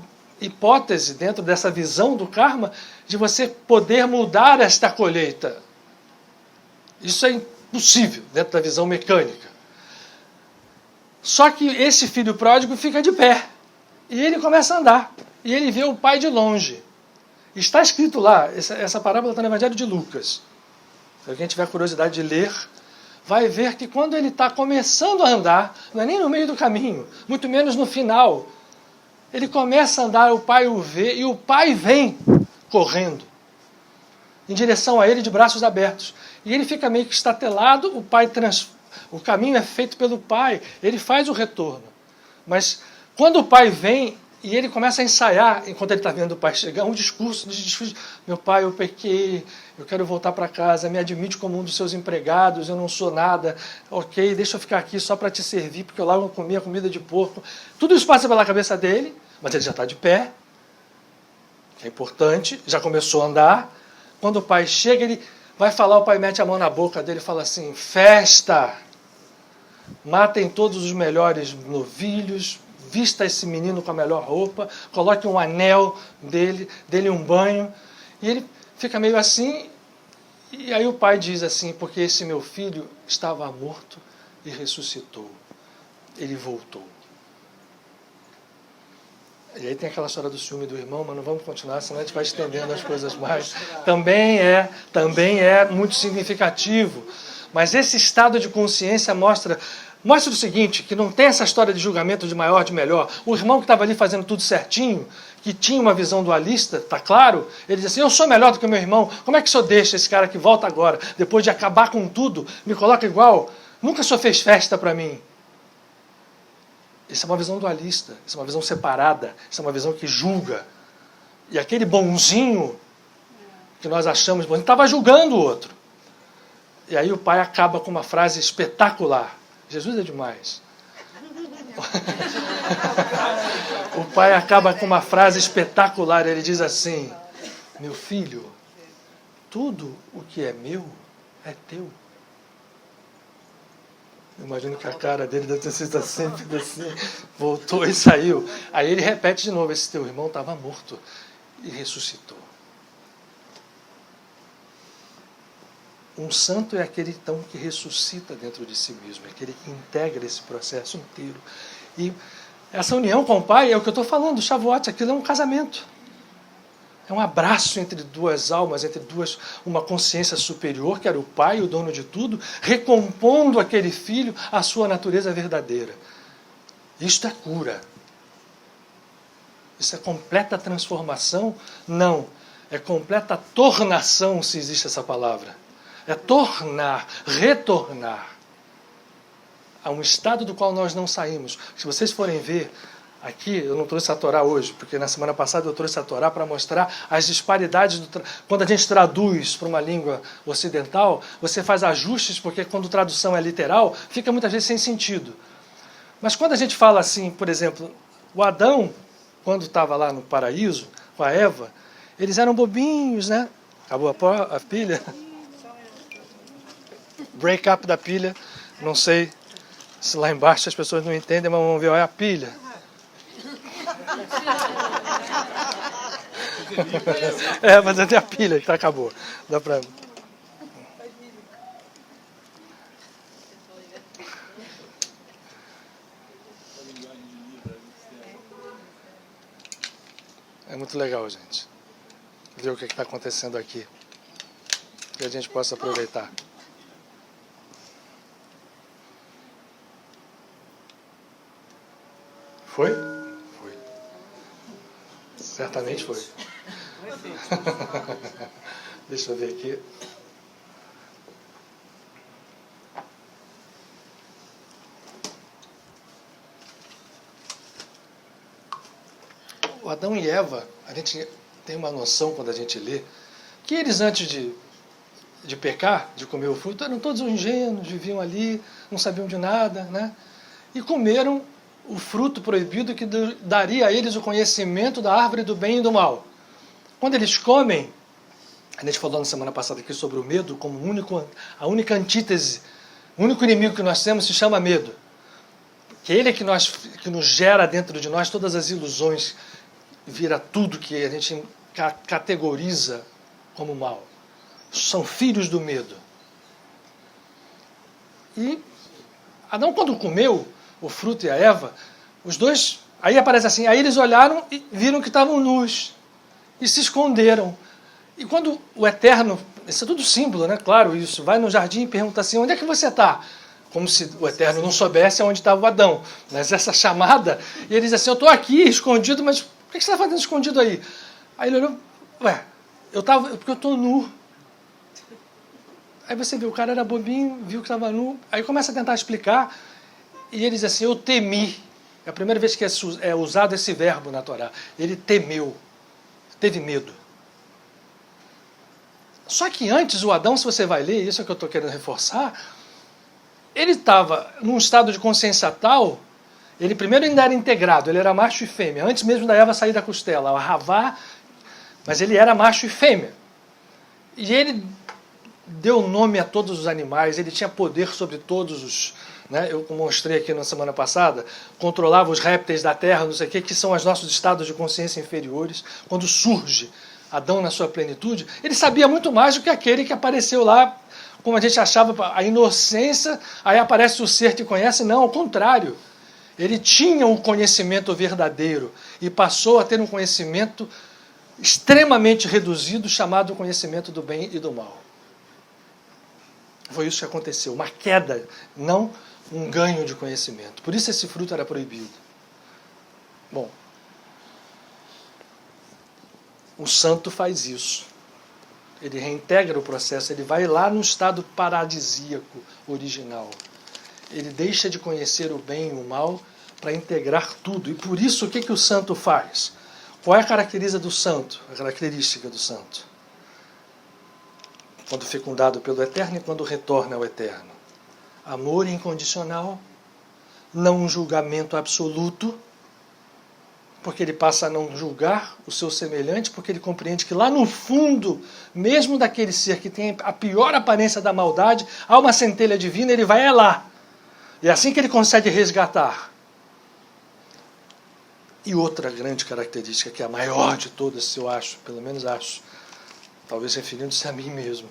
hipótese dentro dessa visão do karma de você poder mudar esta colheita. Isso é impossível dentro da visão mecânica. Só que esse filho pródigo fica de pé. E ele começa a andar. E ele vê o pai de longe. Está escrito lá, essa parábola está no Evangelho de Lucas. Se alguém tiver curiosidade de ler, vai ver que quando ele está começando a andar, não é nem no meio do caminho, muito menos no final, ele começa a andar, o pai o vê, e o pai vem correndo em direção a ele de braços abertos. E ele fica meio que estatelado, o caminho é feito pelo pai, ele faz o retorno. Mas quando o pai vem e ele começa a ensaiar, enquanto ele está vendo o pai chegar, um discurso de meu pai, eu pequei, eu quero voltar para casa, me admite como um dos seus empregados, eu não sou nada, ok, deixa eu ficar aqui só para te servir, porque eu lá não comia comida de porco. Tudo isso passa pela cabeça dele, mas ele já está de pé, que é importante, já começou a andar. Quando o pai chega, ele vai falar, o pai mete a mão na boca dele e fala assim, festa, matem todos os melhores novilhos, vista esse menino com a melhor roupa, coloque um anel dele um banho, e ele fica meio assim, e aí o pai diz assim, porque esse meu filho estava morto e ressuscitou, ele voltou. E aí tem aquela história do ciúme do irmão, mas não vamos continuar, senão a gente vai estendendo as coisas mais. Também é muito significativo, mas esse estado de consciência mostra o seguinte, que não tem essa história de julgamento de maior, de melhor. O irmão que estava ali fazendo tudo certinho, que tinha uma visão dualista, está claro? Ele diz assim, eu sou melhor do que o meu irmão, como é que o senhor deixa esse cara que volta agora, depois de acabar com tudo, me coloca igual? Nunca o senhor fez festa para mim. Isso é uma visão dualista, isso é uma visão separada, isso é uma visão que julga. E aquele bonzinho que nós achamos bom, ele estava julgando o outro. E aí o pai acaba com uma frase espetacular. Jesus é demais. O pai acaba com uma frase espetacular. Ele diz assim, meu filho, tudo o que é meu é teu. Eu imagino que a cara dele deve ter sido sempre assim, voltou e saiu. Aí ele repete de novo, esse teu irmão estava morto e ressuscitou. Um santo é aquele, então, que ressuscita dentro de si mesmo, é aquele que integra esse processo inteiro. E essa união com o Pai é o que eu estou falando, Shavuot, aquilo é um casamento. É um abraço entre duas almas, uma consciência superior, que era o Pai, o dono de tudo, recompondo aquele filho à sua natureza verdadeira. Isto é cura. Isso é completa transformação? Não. É completa tornação, se existe essa palavra. É tornar, retornar a um estado do qual nós não saímos. Se vocês forem ver, aqui eu não trouxe a Torá hoje, porque na semana passada eu trouxe a Torá para mostrar as disparidades. Quando a gente traduz para uma língua ocidental, você faz ajustes, porque quando tradução é literal, fica muitas vezes sem sentido. Mas quando a gente fala assim, por exemplo, o Adão, quando estava lá no paraíso, com a Eva, eles eram bobinhos, né? Acabou a pilha? Break up da pilha, não sei se lá embaixo as pessoas não entendem, mas vamos ver, olha a pilha. Mas até a pilha que acabou. Dá pra... É muito legal, gente, ver o que está acontecendo aqui, que a gente possa aproveitar. Foi? Foi. Certamente foi. Deixa eu ver aqui. O Adão e Eva, a gente tem uma noção quando a gente lê, que eles antes de pecar, de comer o fruto, eram todos ingênuos, viviam ali, não sabiam de nada, né? E comeram o fruto proibido que daria a eles o conhecimento da árvore do bem e do mal. Quando eles comem, a gente falou na semana passada aqui sobre o medo como a única antítese, o único inimigo que nós temos se chama medo. Que ele é que nos gera dentro de nós todas as ilusões, vira tudo que a gente categoriza como mal. São filhos do medo. E Adão, quando comeu o fruto e a Eva, os dois, aí aparece assim, aí eles olharam e viram que estavam nus e se esconderam. E quando o Eterno, isso é tudo símbolo, né? Claro, isso, vai no jardim e pergunta assim, onde é que você está? Como se o Eterno não soubesse onde estava o Adão. Mas essa chamada, e ele diz assim, eu estou aqui escondido, mas por que você está fazendo escondido aí? Aí ele olhou, porque eu estou nu. Aí você vê, o cara era bobinho, viu que estava nu, aí começa a tentar explicar, e ele diz assim, eu temi. É a primeira vez que é usado esse verbo na Torá. Ele temeu, teve medo. Só que antes, o Adão, se você vai ler, isso é o que eu estou querendo reforçar, ele estava num estado de consciência tal, ele primeiro ainda era integrado, ele era macho e fêmea, antes mesmo da Eva sair da costela, a Havá, mas ele era macho e fêmea. E ele deu nome a todos os animais, ele tinha poder sobre todos os... Né, eu mostrei aqui na semana passada, controlava os répteis da terra, não sei o que são os nossos estados de consciência inferiores. Quando surge Adão na sua plenitude, ele sabia muito mais do que aquele que apareceu lá, como a gente achava, a inocência, aí aparece o ser que conhece. Não, ao contrário. Ele tinha um conhecimento verdadeiro e passou a ter um conhecimento extremamente reduzido, chamado conhecimento do bem e do mal. Foi isso que aconteceu, uma queda, não um ganho de conhecimento. Por isso esse fruto era proibido. Bom, o santo faz isso. Ele reintegra o processo, ele vai lá no estado paradisíaco original. Ele deixa de conhecer o bem e o mal para integrar tudo. E por isso, o que o santo faz? Qual é a característica do santo? A característica do santo? Quando fecundado pelo Eterno e quando retorna ao Eterno. Amor incondicional, não um julgamento absoluto, porque ele passa a não julgar o seu semelhante, porque ele compreende que lá no fundo, mesmo daquele ser que tem a pior aparência da maldade, há uma centelha divina, ele vai lá. E é assim que ele consegue resgatar. E outra grande característica, que é a maior de todas, eu acho, pelo menos acho, talvez referindo-se a mim mesmo,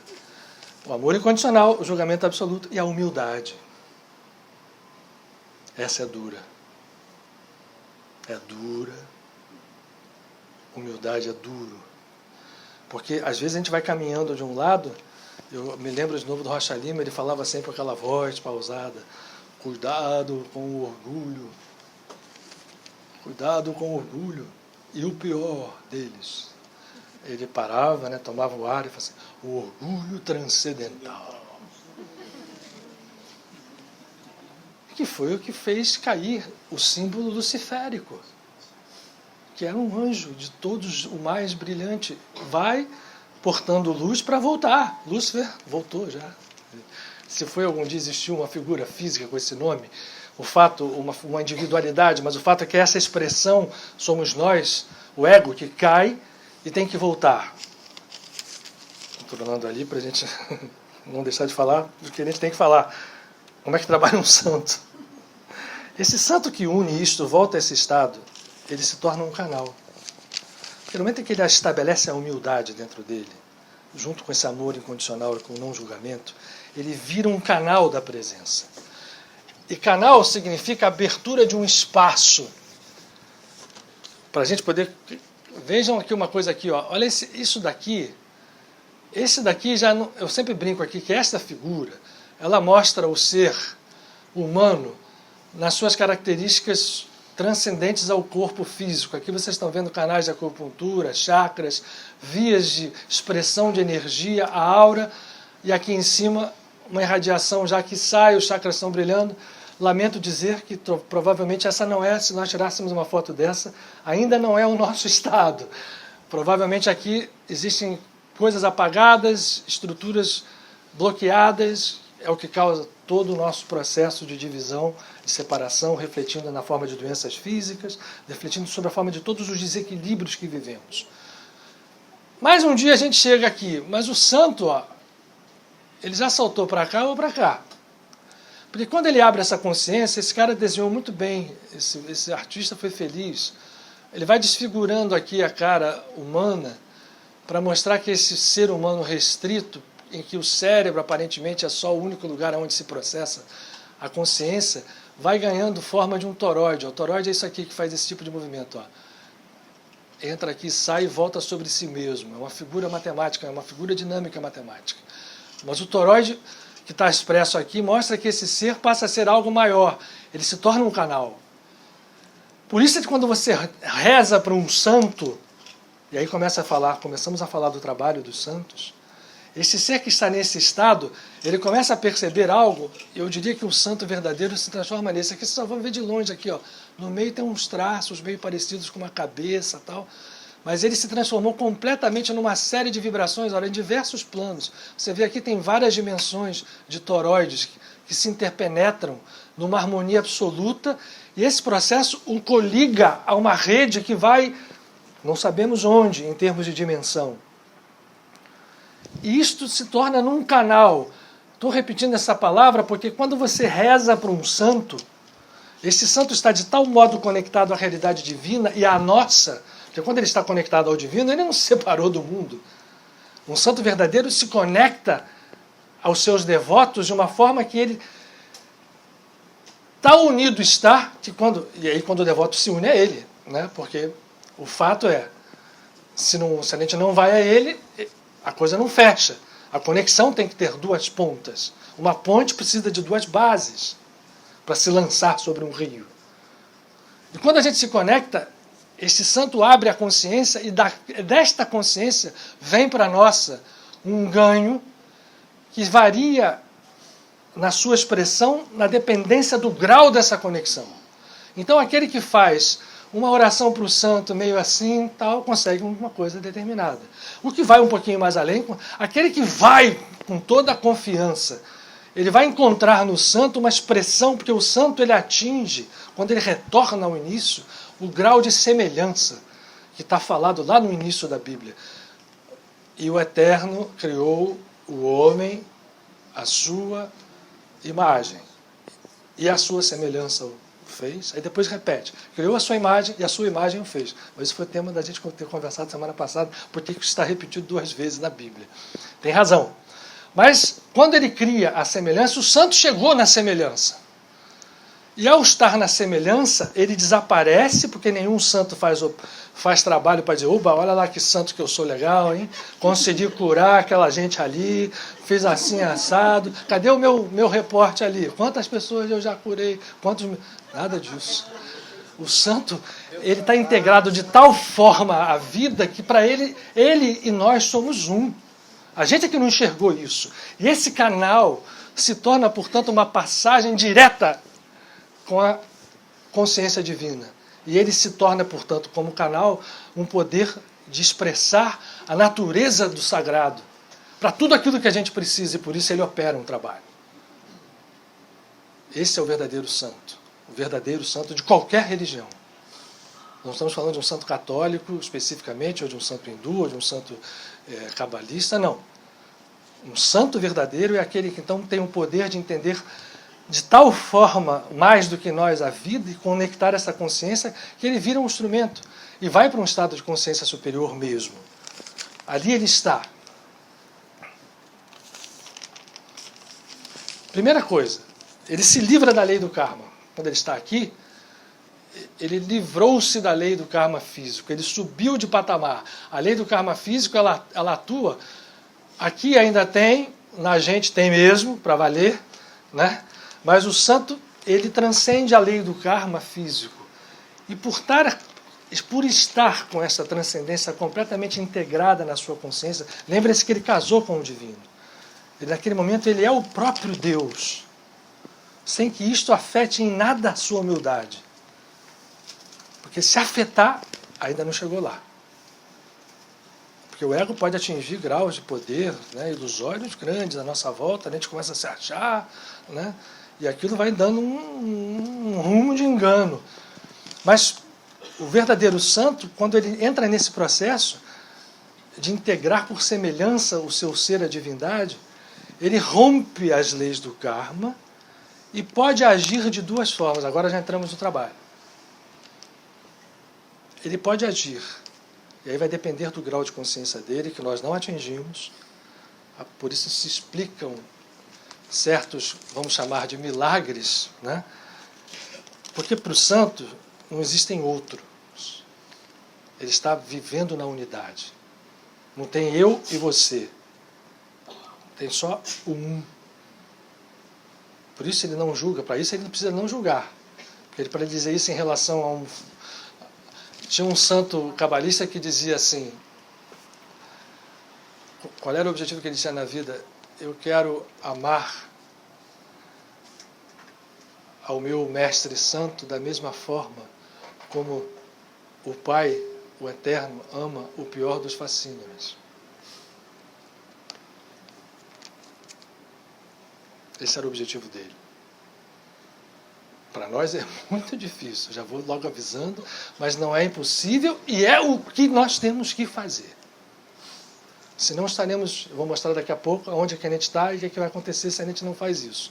o amor incondicional, o julgamento absoluto e a humildade. Essa é dura. É dura. Humildade é duro. Porque às vezes a gente vai caminhando de um lado, eu me lembro de novo do Rocha Lima, ele falava sempre com aquela voz pausada, cuidado com o orgulho. Cuidado com o orgulho. E o pior deles. Ele parava, né, tomava o ar e falava assim, o orgulho transcendental. Que foi o que fez cair o símbolo luciférico, que era um anjo de todos o mais brilhante. Vai portando luz para voltar. Lúcifer voltou já. Se foi algum dia existiu uma figura física com esse nome, o fato, uma individualidade, mas o fato é que essa expressão somos nós, o ego que cai e tem que voltar. Estou tornando ali para a gente não deixar de falar do que a gente tem que falar. Como é que trabalha um santo? Esse santo que une isto, volta a esse estado, ele se torna um canal. no momento em que ele estabelece a humildade dentro dele, junto com esse amor incondicional e com o não julgamento, ele vira um canal da presença. E canal significa abertura de um espaço. Para a gente poder... Vejam aqui uma coisa aqui, ó. Olha isso daqui. Esse daqui, eu sempre brinco aqui, que essa figura, ela mostra o ser humano nas suas características transcendentes ao corpo físico. Aqui vocês estão vendo canais de acupuntura, chakras, vias de expressão de energia, a aura, e aqui em cima uma irradiação já que sai, os chakras estão brilhando. Lamento dizer que provavelmente essa não é, se nós tirássemos uma foto dessa, ainda não é o nosso estado. Provavelmente aqui existem coisas apagadas, estruturas bloqueadas, é o que causa todo o nosso processo de divisão, de separação, refletindo na forma de doenças físicas, refletindo sobre a forma de todos os desequilíbrios que vivemos. Mas um dia a gente chega aqui, mas o santo, ó, ele já saltou para cá ou para cá. Porque quando ele abre essa consciência, esse cara desenhou muito bem, esse artista foi feliz. Ele vai desfigurando aqui a cara humana para mostrar que esse ser humano restrito, em que o cérebro aparentemente é só o único lugar onde se processa a consciência, vai ganhando forma de um toroide. O toroide é isso aqui que faz esse tipo de movimento. Ó. Entra aqui, sai e volta sobre si mesmo. É uma figura matemática, é uma figura dinâmica matemática. Mas o toroide que está expresso aqui mostra que esse ser passa a ser algo maior. Ele se torna um canal. Por isso é que quando você reza para um santo, e aí começamos a falar do trabalho dos santos, esse ser que está nesse estado, ele começa a perceber algo, eu diria que o santo verdadeiro se transforma nesse. Aqui vocês só vão ver de longe, aqui, ó. No meio tem uns traços meio parecidos com uma cabeça e tal, mas ele se transformou completamente numa série de vibrações, olha, em diversos planos. Você vê aqui tem várias dimensões de toroides que se interpenetram numa harmonia absoluta, e esse processo o coliga a uma rede que vai, não sabemos onde, em termos de dimensão. E isto se torna num canal. Estou repetindo essa palavra porque quando você reza para um santo, esse santo está de tal modo conectado à realidade divina e à nossa, porque quando ele está conectado ao divino, ele não se separou do mundo. Um santo verdadeiro se conecta aos seus devotos de uma forma que ele tal unido está, que e aí quando o devoto se une a ele, né? Porque o fato é, se a gente não vai a ele, a coisa não fecha. A conexão tem que ter duas pontas. Uma ponte precisa de duas bases para se lançar sobre um rio. E quando a gente se conecta, esse santo abre a consciência e desta consciência vem para a nossa um ganho que varia na sua expressão na dependência do grau dessa conexão. Então aquele que faz uma oração para o santo meio assim, tal, consegue uma coisa determinada. O que vai um pouquinho mais além, aquele que vai com toda a confiança, ele vai encontrar no santo uma expressão, porque o santo ele atinge, quando ele retorna ao início, o grau de semelhança que está falado lá no início da Bíblia. E o Eterno criou o homem à sua imagem, e a sua semelhança o fez, aí depois repete, criou a sua imagem e a sua imagem o fez. Mas isso foi o tema da gente ter conversado semana passada, porque isso está repetido 2 vezes na Bíblia. Tem razão. Mas quando ele cria a semelhança, o santo chegou na semelhança. E ao estar na semelhança, ele desaparece, porque nenhum santo faz trabalho para dizer, oba, olha lá que santo que eu sou legal, hein? Consegui curar aquela gente ali, fiz assim assado, cadê o meu reporte ali? Quantas pessoas eu já curei? Nada disso. O santo, ele está integrado de tal forma à vida que para ele e nós somos um. A gente é que não enxergou isso. E esse canal se torna, portanto, uma passagem direta com a consciência divina. E ele se torna, portanto, como canal, um poder de expressar a natureza do sagrado para tudo aquilo que a gente precisa, e por isso ele opera um trabalho. Esse é o verdadeiro santo de qualquer religião. Não estamos falando de um santo católico especificamente, ou de um santo hindu, ou de um santo cabalista, não. Um santo verdadeiro é aquele que então tem o poder de entender de tal forma, mais do que nós, a vida, e conectar essa consciência, que ele vira um instrumento. e vai para um estado de consciência superior mesmo. Ali ele está. Primeira coisa, ele se livra da lei do karma. Quando ele está aqui, ele livrou-se da lei do karma físico, ele subiu de patamar. A lei do karma físico, ela atua. Aqui ainda tem, na gente tem mesmo, para valer, né? Mas o santo, ele transcende a lei do karma físico. E por estar com essa transcendência completamente integrada na sua consciência, lembre-se que ele casou com o divino. E naquele momento ele é o próprio Deus, sem que isto afete em nada a sua humildade. Porque se afetar, ainda não chegou lá. Porque o ego pode atingir graus de poder, né, ilusórios grandes à nossa volta, a gente começa a se achar, né, e aquilo vai dando um rumo de engano. Mas o verdadeiro santo, quando ele entra nesse processo de integrar por semelhança o seu ser à divindade, ele rompe as leis do karma e pode agir de duas formas. Agora já entramos no trabalho. Ele pode agir, e aí vai depender do grau de consciência dele, que nós não atingimos. Por isso se explicam certos, vamos chamar de milagres, né? Porque para o santo não existem outros. Ele está vivendo na unidade. Não tem eu e você. Tem só o um. Por isso ele não julga. Para isso ele não precisa não julgar. Porque para ele dizer isso em relação a um... Tinha um santo cabalista que dizia assim... Qual era o objetivo que ele tinha na vida? Eu quero amar ao meu mestre santo da mesma forma como o Pai, o Eterno, ama o pior dos facínoras. Esse era o objetivo dele. Para nós é muito difícil, já vou logo avisando, mas não é impossível e é o que nós temos que fazer. Senão estaremos, eu vou mostrar daqui a pouco onde é que a gente está e o que, é que vai acontecer se a gente não faz isso.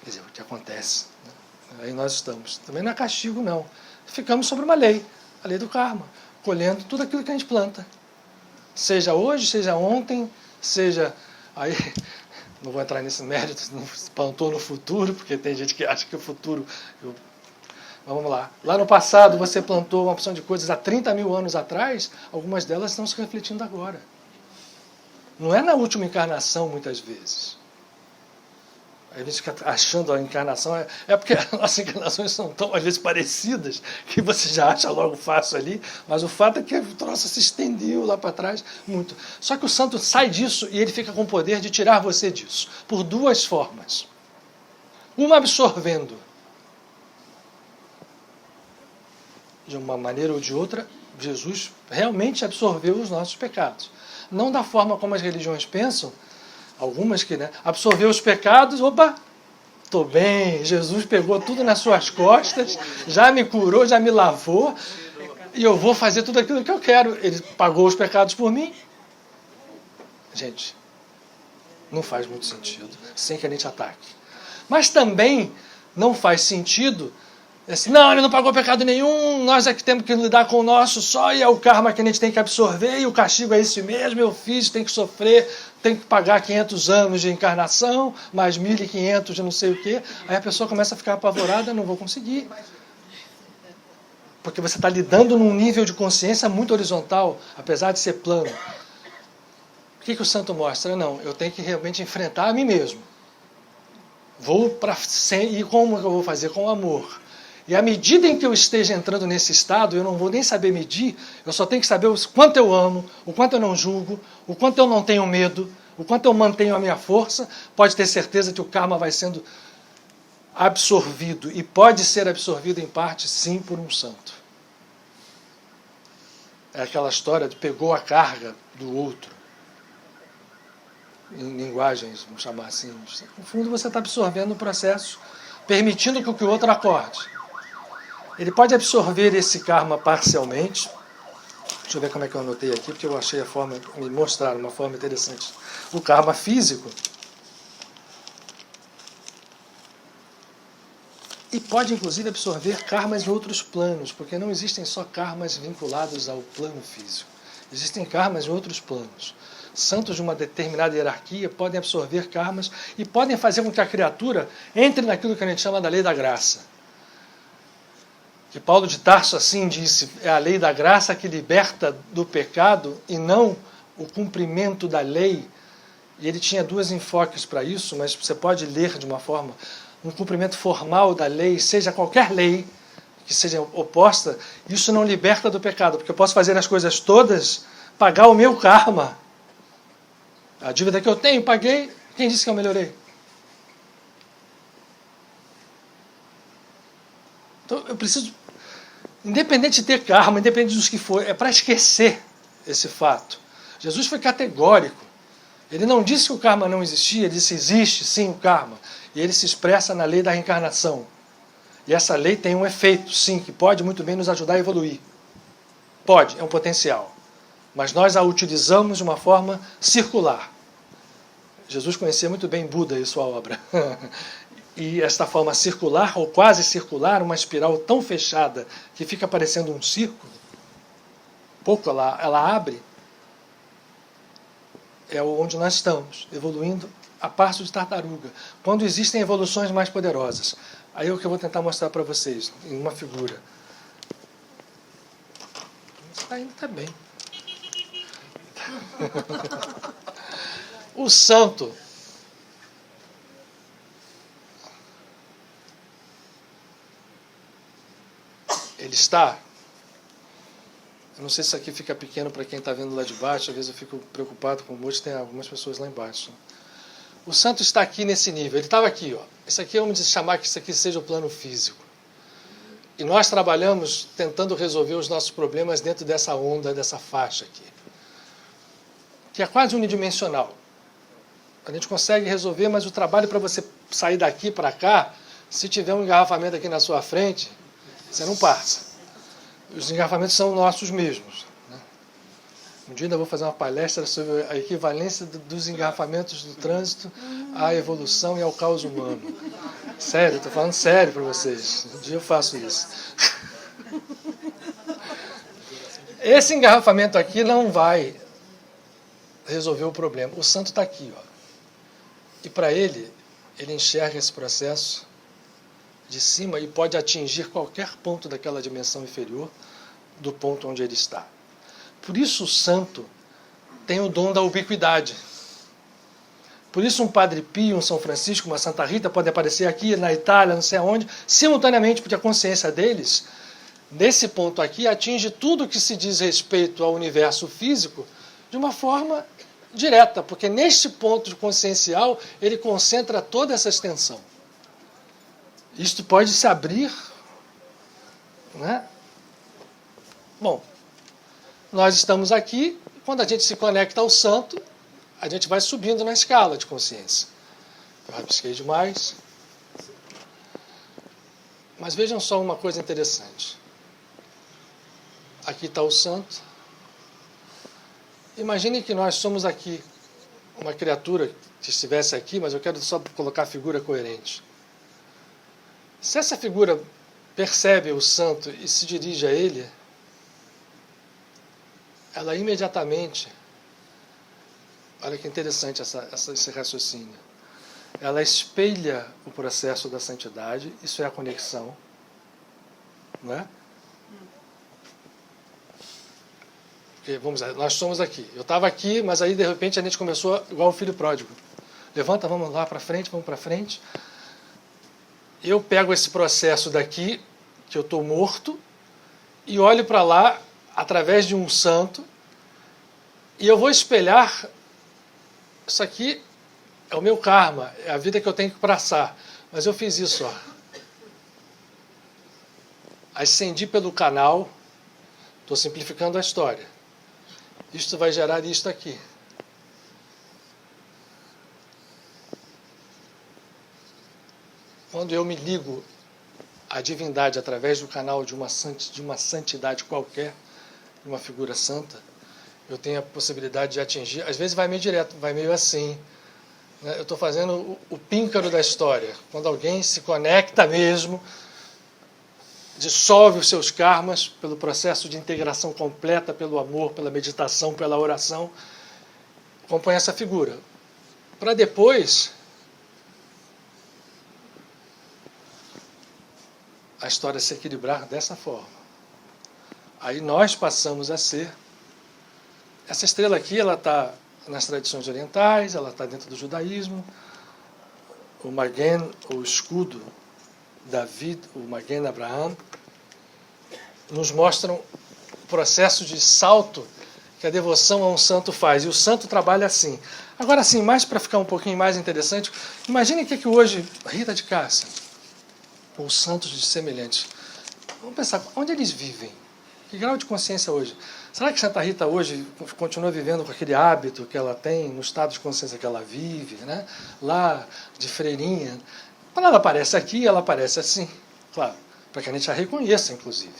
Quer dizer, o que acontece. Né? Aí nós estamos. Também não é castigo, não. Ficamos sobre uma lei, a lei do karma, colhendo tudo aquilo que a gente planta. Seja hoje, seja ontem, seja... Aí, não vou entrar nesse mérito, não plantou no futuro, porque tem gente que acha que o futuro... Vamos lá. Lá no passado você plantou uma opção de coisas há 30 mil anos atrás, algumas delas estão se refletindo agora. Não é na última encarnação, muitas vezes. Aí a gente fica achando a encarnação... É porque as nossas encarnações são tão, às vezes, parecidas, que você já acha logo fácil ali, mas o fato é que o troço se estendeu lá para trás muito. Só que o santo sai disso e ele fica com o poder de tirar você disso, por duas formas. Uma absorvendo. De uma maneira ou de outra, Jesus realmente absorveu os nossos pecados. Não da forma como as religiões pensam, algumas que, né, absorveu os pecados, opa, estou bem, Jesus pegou tudo nas suas costas, já me curou, já me lavou, e eu vou fazer tudo aquilo que eu quero. Ele pagou os pecados por mim. Gente, não faz muito sentido, sem que a gente ataque. Mas também não faz sentido... Assim, não, ele não pagou pecado nenhum, nós é que temos que lidar com o nosso só, e é o karma que a gente tem que absorver, e o castigo é esse mesmo, eu fiz, tem que sofrer, tem que pagar 500 anos de encarnação, mais 1.500 de não sei o quê. Aí a pessoa começa a ficar apavorada, não vou conseguir. Porque você está lidando num nível de consciência muito horizontal, apesar de ser plano. O que o santo mostra? Não, eu tenho que realmente enfrentar a mim mesmo. E como eu vou fazer? Com amor. E à medida em que eu esteja entrando nesse estado, eu não vou nem saber medir, eu só tenho que saber o quanto eu amo, o quanto eu não julgo, o quanto eu não tenho medo, o quanto eu mantenho a minha força. Pode ter certeza que o karma vai sendo absorvido, e pode ser absorvido em parte, sim, por um santo. É aquela história de pegou a carga do outro. Em linguagens, vamos chamar assim. No fundo, você está absorvendo o processo, permitindo que o outro acorde. Ele pode absorver esse karma parcialmente. Deixa eu ver como é que eu anotei aqui, porque eu achei a forma, me mostraram uma forma interessante. O karma físico. E pode, inclusive, absorver karmas em outros planos, porque não existem só karmas vinculados ao plano físico. Existem karmas em outros planos. Santos de uma determinada hierarquia podem absorver karmas e podem fazer com que a criatura entre naquilo que a gente chama da lei da graça. Que Paulo de Tarso assim disse, é a lei da graça que liberta do pecado e não o cumprimento da lei. E ele tinha dois enfoques para isso, mas você pode ler de uma forma, um cumprimento formal da lei, seja qualquer lei que seja oposta, isso não liberta do pecado, porque eu posso fazer as coisas todas, pagar o meu karma. A dívida que eu tenho, paguei, quem disse que eu melhorei? Então eu preciso, independente de ter karma, independente dos que for, é para esquecer esse fato. Jesus foi categórico. Ele não disse que o karma não existia, ele disse existe sim o karma. E ele se expressa na lei da reencarnação. E essa lei tem um efeito, sim, que pode muito bem nos ajudar a evoluir. Pode, é um potencial. Mas nós a utilizamos de uma forma circular. Jesus conhecia muito bem Buda e sua obra. E esta forma circular, ou quase circular, uma espiral tão fechada que fica parecendo um círculo, pouco ela abre, é onde nós estamos, evoluindo a passo de tartaruga. Quando existem evoluções mais poderosas. Aí é o que eu vou tentar mostrar para vocês, em uma figura. Está indo tá bem. O santo ele está... Eu não sei se isso aqui fica pequeno para quem está vendo lá de baixo, às vezes eu fico preocupado com o monte, tem algumas pessoas lá embaixo. O santo está aqui nesse nível, ele estava aqui, ó. Isso aqui, vamos chamar que isso aqui seja o plano físico. E nós trabalhamos tentando resolver os nossos problemas dentro dessa onda, dessa faixa aqui. Que é quase unidimensional. A gente consegue resolver, mas o trabalho para você sair daqui para cá, se tiver um engarrafamento aqui na sua frente, você não passa. Os engarrafamentos são nossos mesmos. Né? Um dia ainda vou fazer uma palestra sobre a equivalência dos engarrafamentos do trânsito à evolução e ao caos humano. Sério, estou falando sério para vocês. Um dia eu faço isso. Esse engarrafamento aqui não vai resolver o problema. O santo está aqui, ó. E para ele enxerga esse processo de cima e pode atingir qualquer ponto daquela dimensão inferior do ponto onde ele está. Por isso o santo tem o dom da ubiquidade. Por isso um Padre Pio, um São Francisco, uma Santa Rita pode aparecer aqui na Itália, não sei aonde, simultaneamente, porque a consciência deles, nesse ponto aqui, atinge tudo que se diz respeito ao universo físico de uma forma direta, porque neste ponto consciencial ele concentra toda essa extensão. Isto pode se abrir, né? Bom, nós estamos aqui, quando a gente se conecta ao santo, a gente vai subindo na escala de consciência. Eu rabisquei demais. Mas vejam só uma coisa interessante. Aqui está o santo. Imaginem que nós somos aqui uma criatura que estivesse aqui, mas eu quero só colocar a figura coerente. Se essa figura percebe o santo e se dirige a ele, ela imediatamente, olha que interessante esse raciocínio, ela espelha o processo da santidade, isso é a conexão, não é? Porque, vamos lá, nós somos aqui, eu estava aqui, mas aí de repente a gente começou igual o filho pródigo, levanta, vamos lá para frente, vamos para frente. Eu pego esse processo daqui, que eu estou morto, e olho para lá, através de um santo, e eu vou espelhar, isso aqui é o meu karma, é a vida que eu tenho que passar. Mas eu fiz isso, ó. Ascendi pelo canal, estou simplificando a história. Isto vai gerar isto aqui. Quando eu me ligo à divindade através do canal de uma santidade qualquer, de uma figura santa, eu tenho a possibilidade de atingir, às vezes vai meio direto, vai meio assim, Eu estou fazendo o píncaro da história. Quando alguém se conecta mesmo, dissolve os seus karmas pelo processo de integração completa, pelo amor, pela meditação, pela oração, compõe essa figura. Para depois a história se equilibrar dessa forma. Aí nós passamos a ser... Essa estrela aqui, ela está nas tradições orientais, ela está dentro do judaísmo. O Magen, o escudo David, o Magen Abraham, nos mostram o processo de salto que a devoção a um santo faz. E o santo trabalha assim. Agora, assim, mais para ficar um pouquinho mais interessante, imagine o que hoje Rita de Cássia, ou santos de semelhantes, vamos pensar, onde eles vivem? Que grau de consciência hoje? Será que Santa Rita hoje continua vivendo com aquele hábito que ela tem, no estado de consciência que ela vive, né? Lá de freirinha? Quando ela aparece aqui, ela aparece assim, claro, para que a gente a reconheça, inclusive.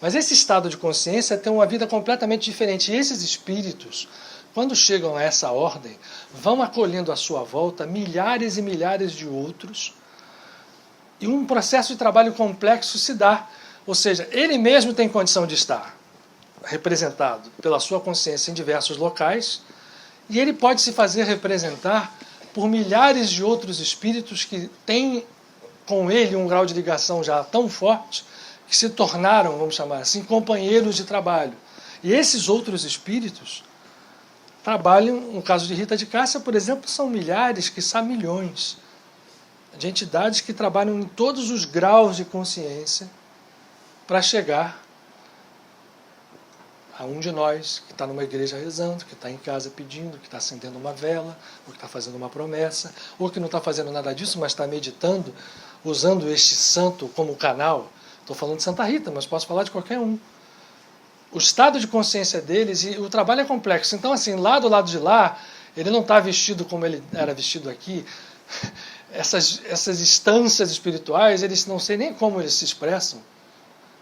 Mas esse estado de consciência tem uma vida completamente diferente. E esses espíritos, quando chegam a essa ordem, vão acolhendo à sua volta milhares e milhares de outros, e um processo de trabalho complexo se dá. Ou seja, ele mesmo tem condição de estar representado pela sua consciência em diversos locais, e ele pode se fazer representar por milhares de outros espíritos que têm com ele um grau de ligação já tão forte que se tornaram, vamos chamar assim, companheiros de trabalho. E esses outros espíritos trabalham, no caso de Rita de Cássia, por exemplo, são milhares, quiçá milhões, de entidades que trabalham em todos os graus de consciência para chegar a um de nós que está numa igreja rezando, que está em casa pedindo, que está acendendo uma vela, ou que está fazendo uma promessa, ou que não está fazendo nada disso, mas está meditando, usando este santo como canal. Estou falando de Santa Rita, mas posso falar de qualquer um. O estado de consciência deles, e o trabalho é complexo. Então, assim, lá do lado de lá, ele não está vestido como ele era vestido aqui. Essas instâncias espirituais, eles não sei nem como eles se expressam,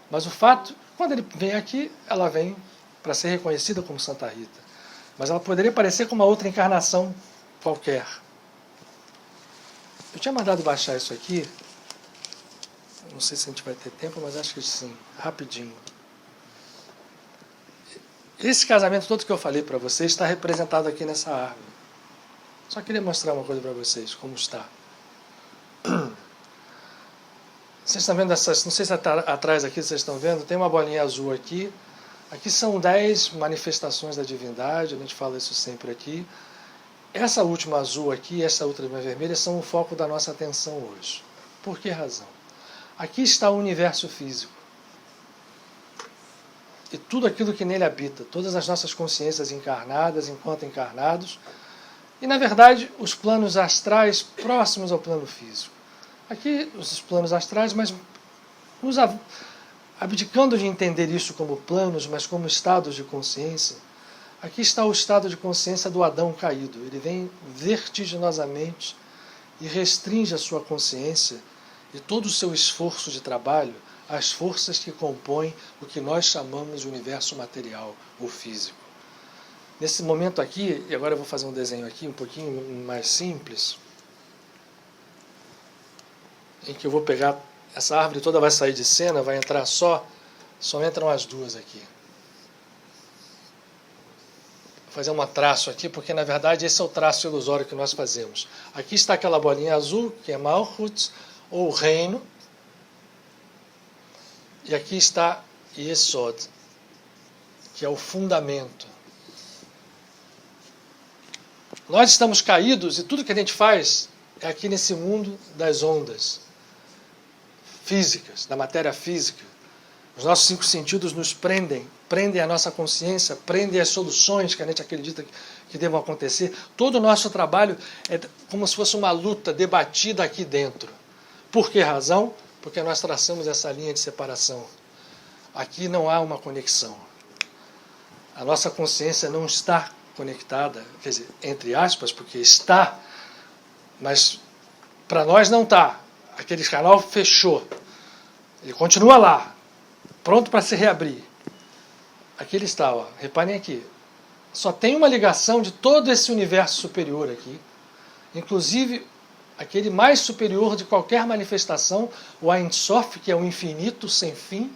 mas o fato, quando ele vem aqui, ela vem para ser reconhecida como Santa Rita. Mas ela poderia parecer com uma outra encarnação qualquer. Eu tinha mandado baixar isso aqui, não sei se a gente vai ter tempo, mas acho que sim, rapidinho. Esse casamento todo que eu falei para vocês está representado aqui nessa árvore. Só queria mostrar uma coisa para vocês, como está. Vocês estão vendo essas, não sei se atrás aqui vocês estão vendo, tem uma bolinha azul aqui. Aqui são 10 manifestações da divindade, a gente fala isso sempre aqui. Essa última azul aqui e essa última vermelha são o foco da nossa atenção hoje. Por que razão? Aqui está o universo físico. E tudo aquilo que nele habita, todas as nossas consciências encarnadas, enquanto encarnados, e na verdade os planos astrais próximos ao plano físico. Aqui os planos astrais, mas abdicando de entender isso como planos, mas como estados de consciência, aqui está o estado de consciência do Adão caído. Ele vem vertiginosamente e restringe a sua consciência e todo o seu esforço de trabalho às forças que compõem o que nós chamamos de universo material ou físico. Nesse momento aqui, e agora eu vou fazer um desenho aqui um pouquinho mais simples, em que eu vou pegar, essa árvore toda vai sair de cena, vai entrar só entram as duas aqui. Vou fazer um traço aqui, porque na verdade esse é o traço ilusório que nós fazemos. Aqui está aquela bolinha azul, que é Malchut, ou reino, e aqui está Yesod, que é o fundamento. Nós estamos caídos e tudo que a gente faz é aqui nesse mundo das ondas físicas, da matéria física. Os nossos 5 sentidos nos prendem a nossa consciência, prendem as soluções que a gente acredita que devam acontecer. Todo o nosso trabalho é como se fosse uma luta debatida aqui dentro. Por que razão? Porque nós traçamos essa linha de separação. Aqui não há uma conexão. A nossa consciência não está conectada, quer dizer, entre aspas, porque está, mas para nós não está. Aquele canal fechou. Ele continua lá, pronto para se reabrir. Aqui ele está, ó. Reparem aqui. Só tem uma ligação de todo esse universo superior aqui. inclusive aquele mais superior de qualquer manifestação, o Ein Sof, que é o infinito sem fim,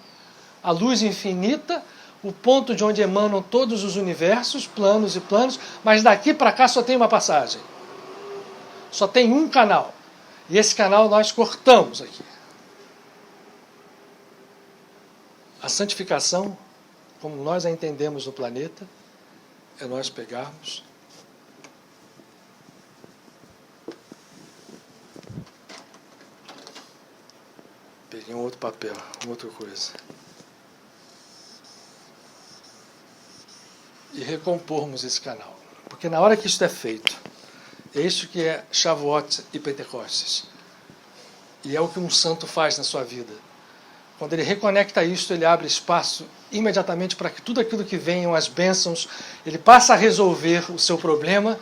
a luz infinita, o ponto de onde emanam todos os universos, planos e planos, mas daqui para cá só tem uma passagem. Só tem um canal. E esse canal nós cortamos aqui. A santificação, como nós a entendemos no planeta, é nós pegarmos peguei um outro papel, uma outra coisa. E recompormos esse canal. Porque na hora que isso é feito, é isso que é Shavuot e Pentecostes. E é o que um santo faz na sua vida. Quando ele reconecta isso, ele abre espaço imediatamente para que tudo aquilo que venham, as bênçãos, ele passa a resolver o seu problema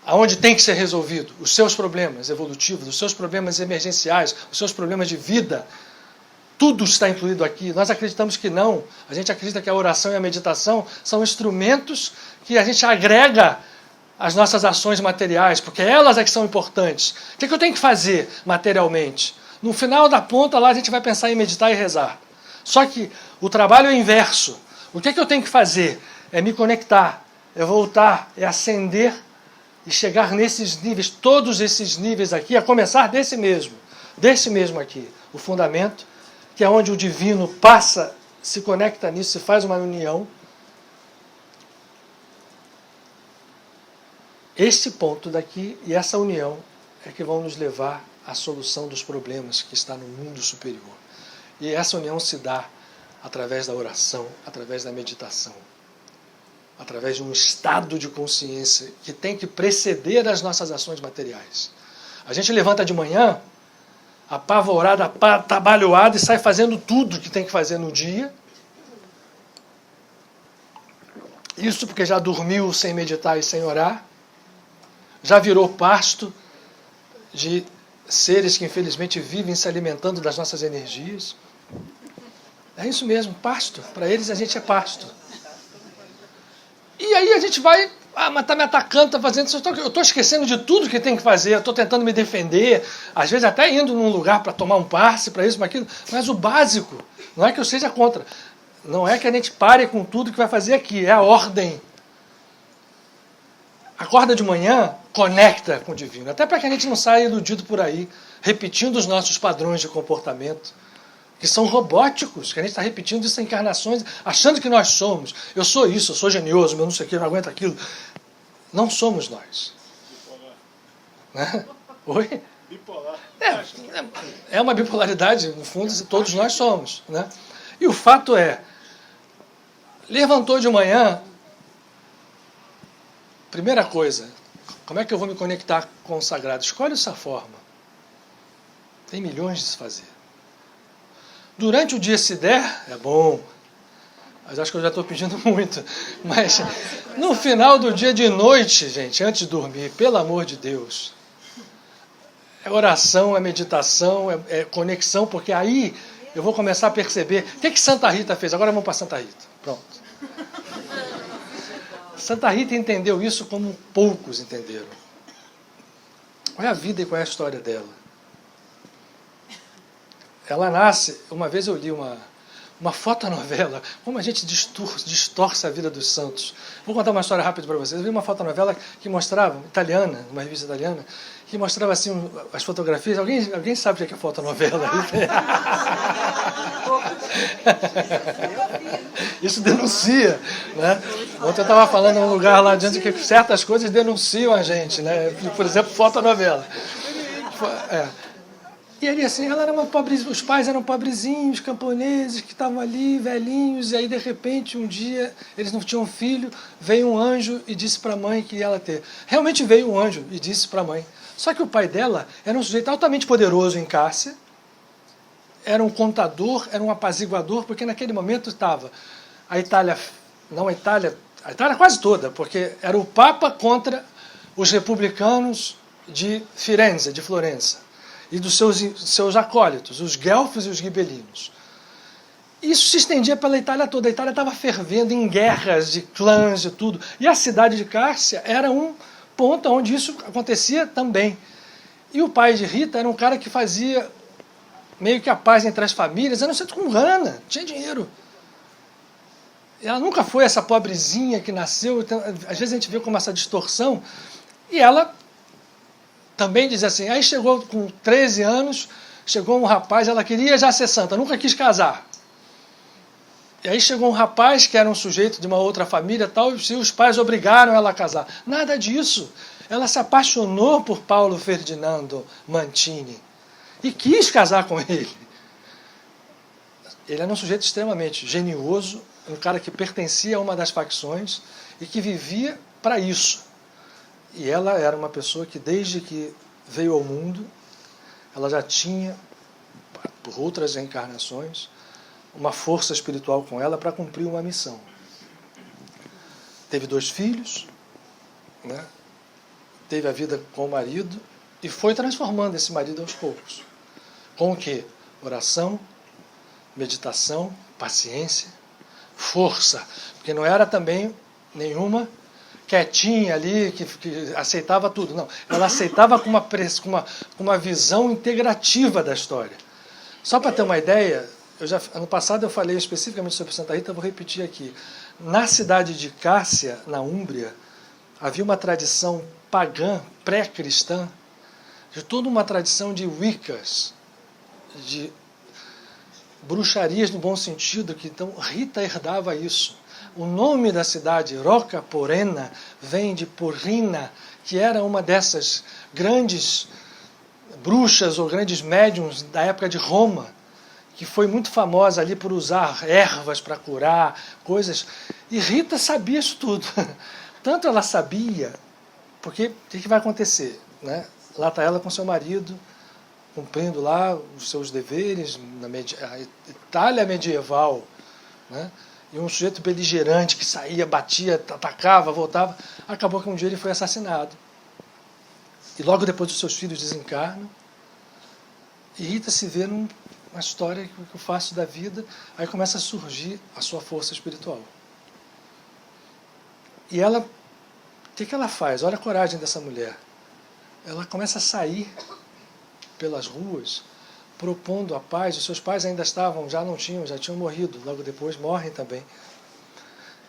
aonde tem que ser resolvido. Os seus problemas evolutivos, os seus problemas emergenciais, os seus problemas de vida. Tudo está incluído aqui. Nós acreditamos que não. A gente acredita que a oração e a meditação são instrumentos que a gente agrega às nossas ações materiais, porque elas é que são importantes. O que eu tenho que fazer materialmente? No final da ponta lá a gente vai pensar em meditar e rezar. Só que o trabalho é inverso. O que eu tenho que fazer? É me conectar, é voltar, é ascender e chegar nesses níveis, todos esses níveis aqui, a começar desse mesmo aqui, o fundamento, que é onde o divino passa, se conecta nisso, se faz uma união. Este ponto daqui e essa união é que vão nos levar à solução dos problemas que está no mundo superior. E essa união se dá através da oração, através da meditação, através de um estado de consciência que tem que preceder as nossas ações materiais. A gente levanta de manhã, apavorado, atabalhoado, e sai fazendo tudo que tem que fazer no dia. Isso porque já dormiu sem meditar e sem orar. Já virou pasto de seres que infelizmente vivem se alimentando das nossas energias. É isso mesmo, pasto. Para eles a gente é pasto. E aí a gente vai, mas está me atacando, está fazendo isso. Eu estou esquecendo de tudo que tem que fazer, eu estou tentando me defender, às vezes até indo num lugar para tomar um passe, para isso, para aquilo, mas o básico, não é que eu seja contra, não é que a gente pare com tudo que vai fazer aqui, é a ordem. Acorda de manhã, conecta com o divino, até para que a gente não saia iludido por aí, repetindo os nossos padrões de comportamento, que são robóticos, que a gente está repetindo isso em encarnações, achando que nós somos. Eu sou isso, eu sou genioso, eu não sei o que, eu não aguento aquilo. Não somos nós. Bipolar. Né? Oi? Bipolar. É uma bipolaridade, no fundo, todos nós somos. Né? E o fato é, levantou de manhã, primeira coisa, como é que eu vou me conectar com o sagrado? Escolhe essa forma. Tem milhões de se fazer. Durante o dia, se der, é bom. Mas acho que eu já estou pedindo muito. Mas no final do dia, de noite, gente, antes de dormir, pelo amor de Deus, é oração, é meditação, é conexão, porque aí eu vou começar a perceber. O que Santa Rita fez? Agora vamos para Santa Rita. Pronto. Santa Rita entendeu isso como poucos entenderam. Qual é a vida e qual é a história dela? Ela nasce, uma vez eu li uma fotonovela, como a gente distorce a vida dos santos. Vou contar uma história rápida para vocês. Eu vi uma fotonovela que mostrava, italiana, uma revista italiana, que mostrava assim as fotografias. Alguém sabe o que é fotonovela? Isso denuncia, né? Ontem eu estava falando em um lugar lá diante que certas coisas denunciam a gente, né? Por exemplo, fotonovela. E ali assim, ela era uma pobre, os pais eram pobrezinhos, camponeses, que estavam ali, velhinhos, e aí de repente um dia eles não tinham filho, veio um anjo e disse para a mãe que ia ela ter. Realmente veio um anjo e disse para a mãe. Só que o pai dela era um sujeito altamente poderoso em Cássia, era um contador, era um apaziguador, porque naquele momento estava a Itália quase toda, porque era o Papa contra os republicanos de Firenze, de Florença, e dos seus acólitos, os guelfos e os gibelinos. Isso se estendia pela Itália toda. A Itália estava fervendo em guerras de clãs, de tudo. E a cidade de Cássia era um ponta onde isso acontecia também. E o pai de Rita era um cara que fazia meio que a paz entre as famílias, era um centro com grana, tinha dinheiro. Ela nunca foi essa pobrezinha que nasceu, então, às vezes a gente vê como essa distorção, e ela também dizia assim, aí chegou com 13 anos, chegou um rapaz, ela queria já ser santa, nunca quis casar. E aí chegou um rapaz que era um sujeito de uma outra família tal, e os pais obrigaram ela a casar. Nada disso. Ela se apaixonou por Paulo Ferdinando Mantini e quis casar com ele. Ele era um sujeito extremamente genioso, um cara que pertencia a uma das facções e que vivia para isso. E ela era uma pessoa que, desde que veio ao mundo, ela já tinha, por outras reencarnações, uma força espiritual com ela para cumprir uma missão. Teve 2 filhos, né? Teve a vida com o marido e foi transformando esse marido aos poucos. Com o quê? Oração, meditação, paciência, força. Porque não era também nenhuma quietinha ali que aceitava tudo. Não, ela aceitava com uma visão integrativa da história. Só para ter uma ideia, ano passado eu falei especificamente sobre Santa Rita, vou repetir aqui. Na cidade de Cássia, na Úmbria, havia uma tradição pagã, pré-cristã, de toda uma tradição de Wiccas, de bruxarias no bom sentido, que então Rita herdava isso. O nome da cidade, Rocca Porena, vem de Porrina, que era uma dessas grandes bruxas ou grandes médiums da época de Roma, que foi muito famosa ali por usar ervas para curar, coisas. E Rita sabia isso tudo. Tanto ela sabia, porque o que vai acontecer? Né? Lá está ela com seu marido, cumprindo lá os seus deveres, na Itália medieval, né? E um sujeito beligerante que saía, batia, atacava, voltava. Acabou que um dia ele foi assassinado. E logo depois os seus filhos desencarnam. E Rita se vê numa história que eu faço da vida, aí começa a surgir a sua força espiritual. E ela, o que ela faz? Olha a coragem dessa mulher. Ela começa a sair pelas ruas, propondo a paz. Os seus pais ainda estavam, já tinham morrido, logo depois morrem também.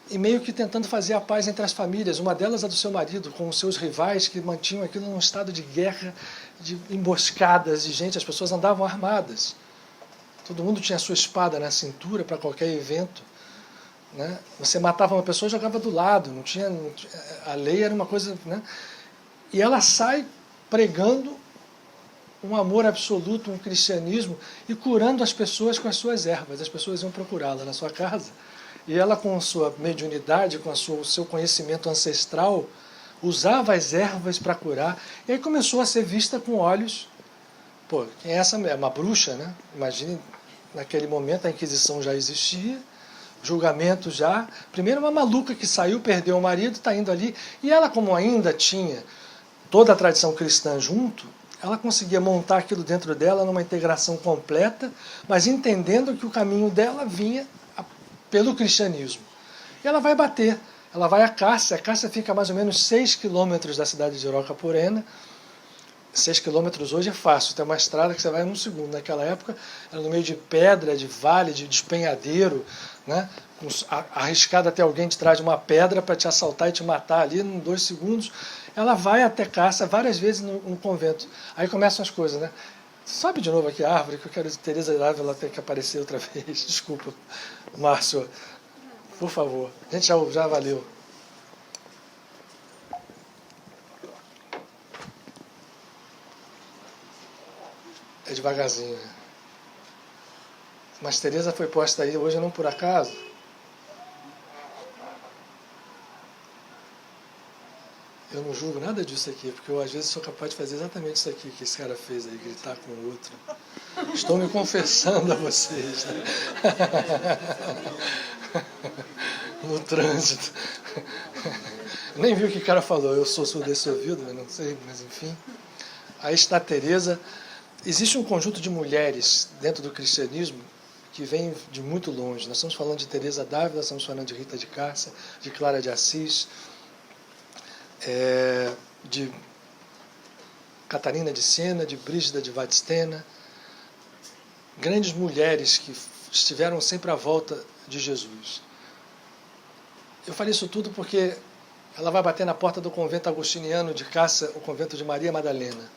E meio que tentando fazer a paz entre as famílias, uma delas a do seu marido, com os seus rivais que mantinham aquilo num estado de guerra, de emboscadas de gente, as pessoas andavam armadas. Todo mundo tinha a sua espada na cintura para qualquer evento. Né? Você matava uma pessoa e jogava do lado, não tinha, a lei era uma coisa... Né? E ela sai pregando um amor absoluto, um cristianismo, e curando as pessoas com as suas ervas. As pessoas iam procurá-la na sua casa, e ela, com a sua mediunidade, com o seu conhecimento ancestral, usava as ervas para curar, e aí começou a ser vista com olhos... Pô, quem é essa mulher? Uma bruxa, né? Imagine, naquele momento a Inquisição já existia, julgamento já. Primeiro uma maluca que saiu, perdeu o marido, está indo ali, e ela, como ainda tinha toda a tradição cristã junto, ela conseguia montar aquilo dentro dela numa integração completa, mas entendendo que o caminho dela vinha pelo cristianismo. E ela vai bater, ela vai a Cássia fica a mais ou menos 6 quilômetros da cidade de Rocca Porena. 6 quilômetros hoje é fácil, tem uma estrada que você vai em 1 segundo. Naquela época era no meio de pedra, de vale, de despenhadeiro, né? Arriscado até alguém de trás de uma pedra para te assaltar e te matar ali em 2 segundos. Ela vai até Cássia várias vezes no convento. Aí começam as coisas, né? Sobe de novo aqui a árvore, que eu quero Teresa Ávila ter que aparecer outra vez. Desculpa, Márcio. Por favor. A gente já valeu. É devagarzinho. Mas Teresa foi posta aí hoje não por acaso. Eu não julgo nada disso aqui, porque eu às vezes sou capaz de fazer exatamente isso aqui que esse cara fez aí, gritar com o outro. Estou me confessando a vocês. Né? No trânsito. Nem vi o que o cara falou, eu sou surdo desse ouvido, mas não sei, mas enfim. Aí está Teresa. Existe um conjunto de mulheres dentro do cristianismo que vem de muito longe. Nós estamos falando de Teresa d'Ávila, nós estamos falando de Rita de Cássia, de Clara de Assis. de Catarina de Siena, de Brígida de Vadstena, grandes mulheres que estiveram sempre à volta de Jesus. Eu falei isso tudo porque ela vai bater na porta do convento agostiniano de Cassa, o convento de Maria Madalena,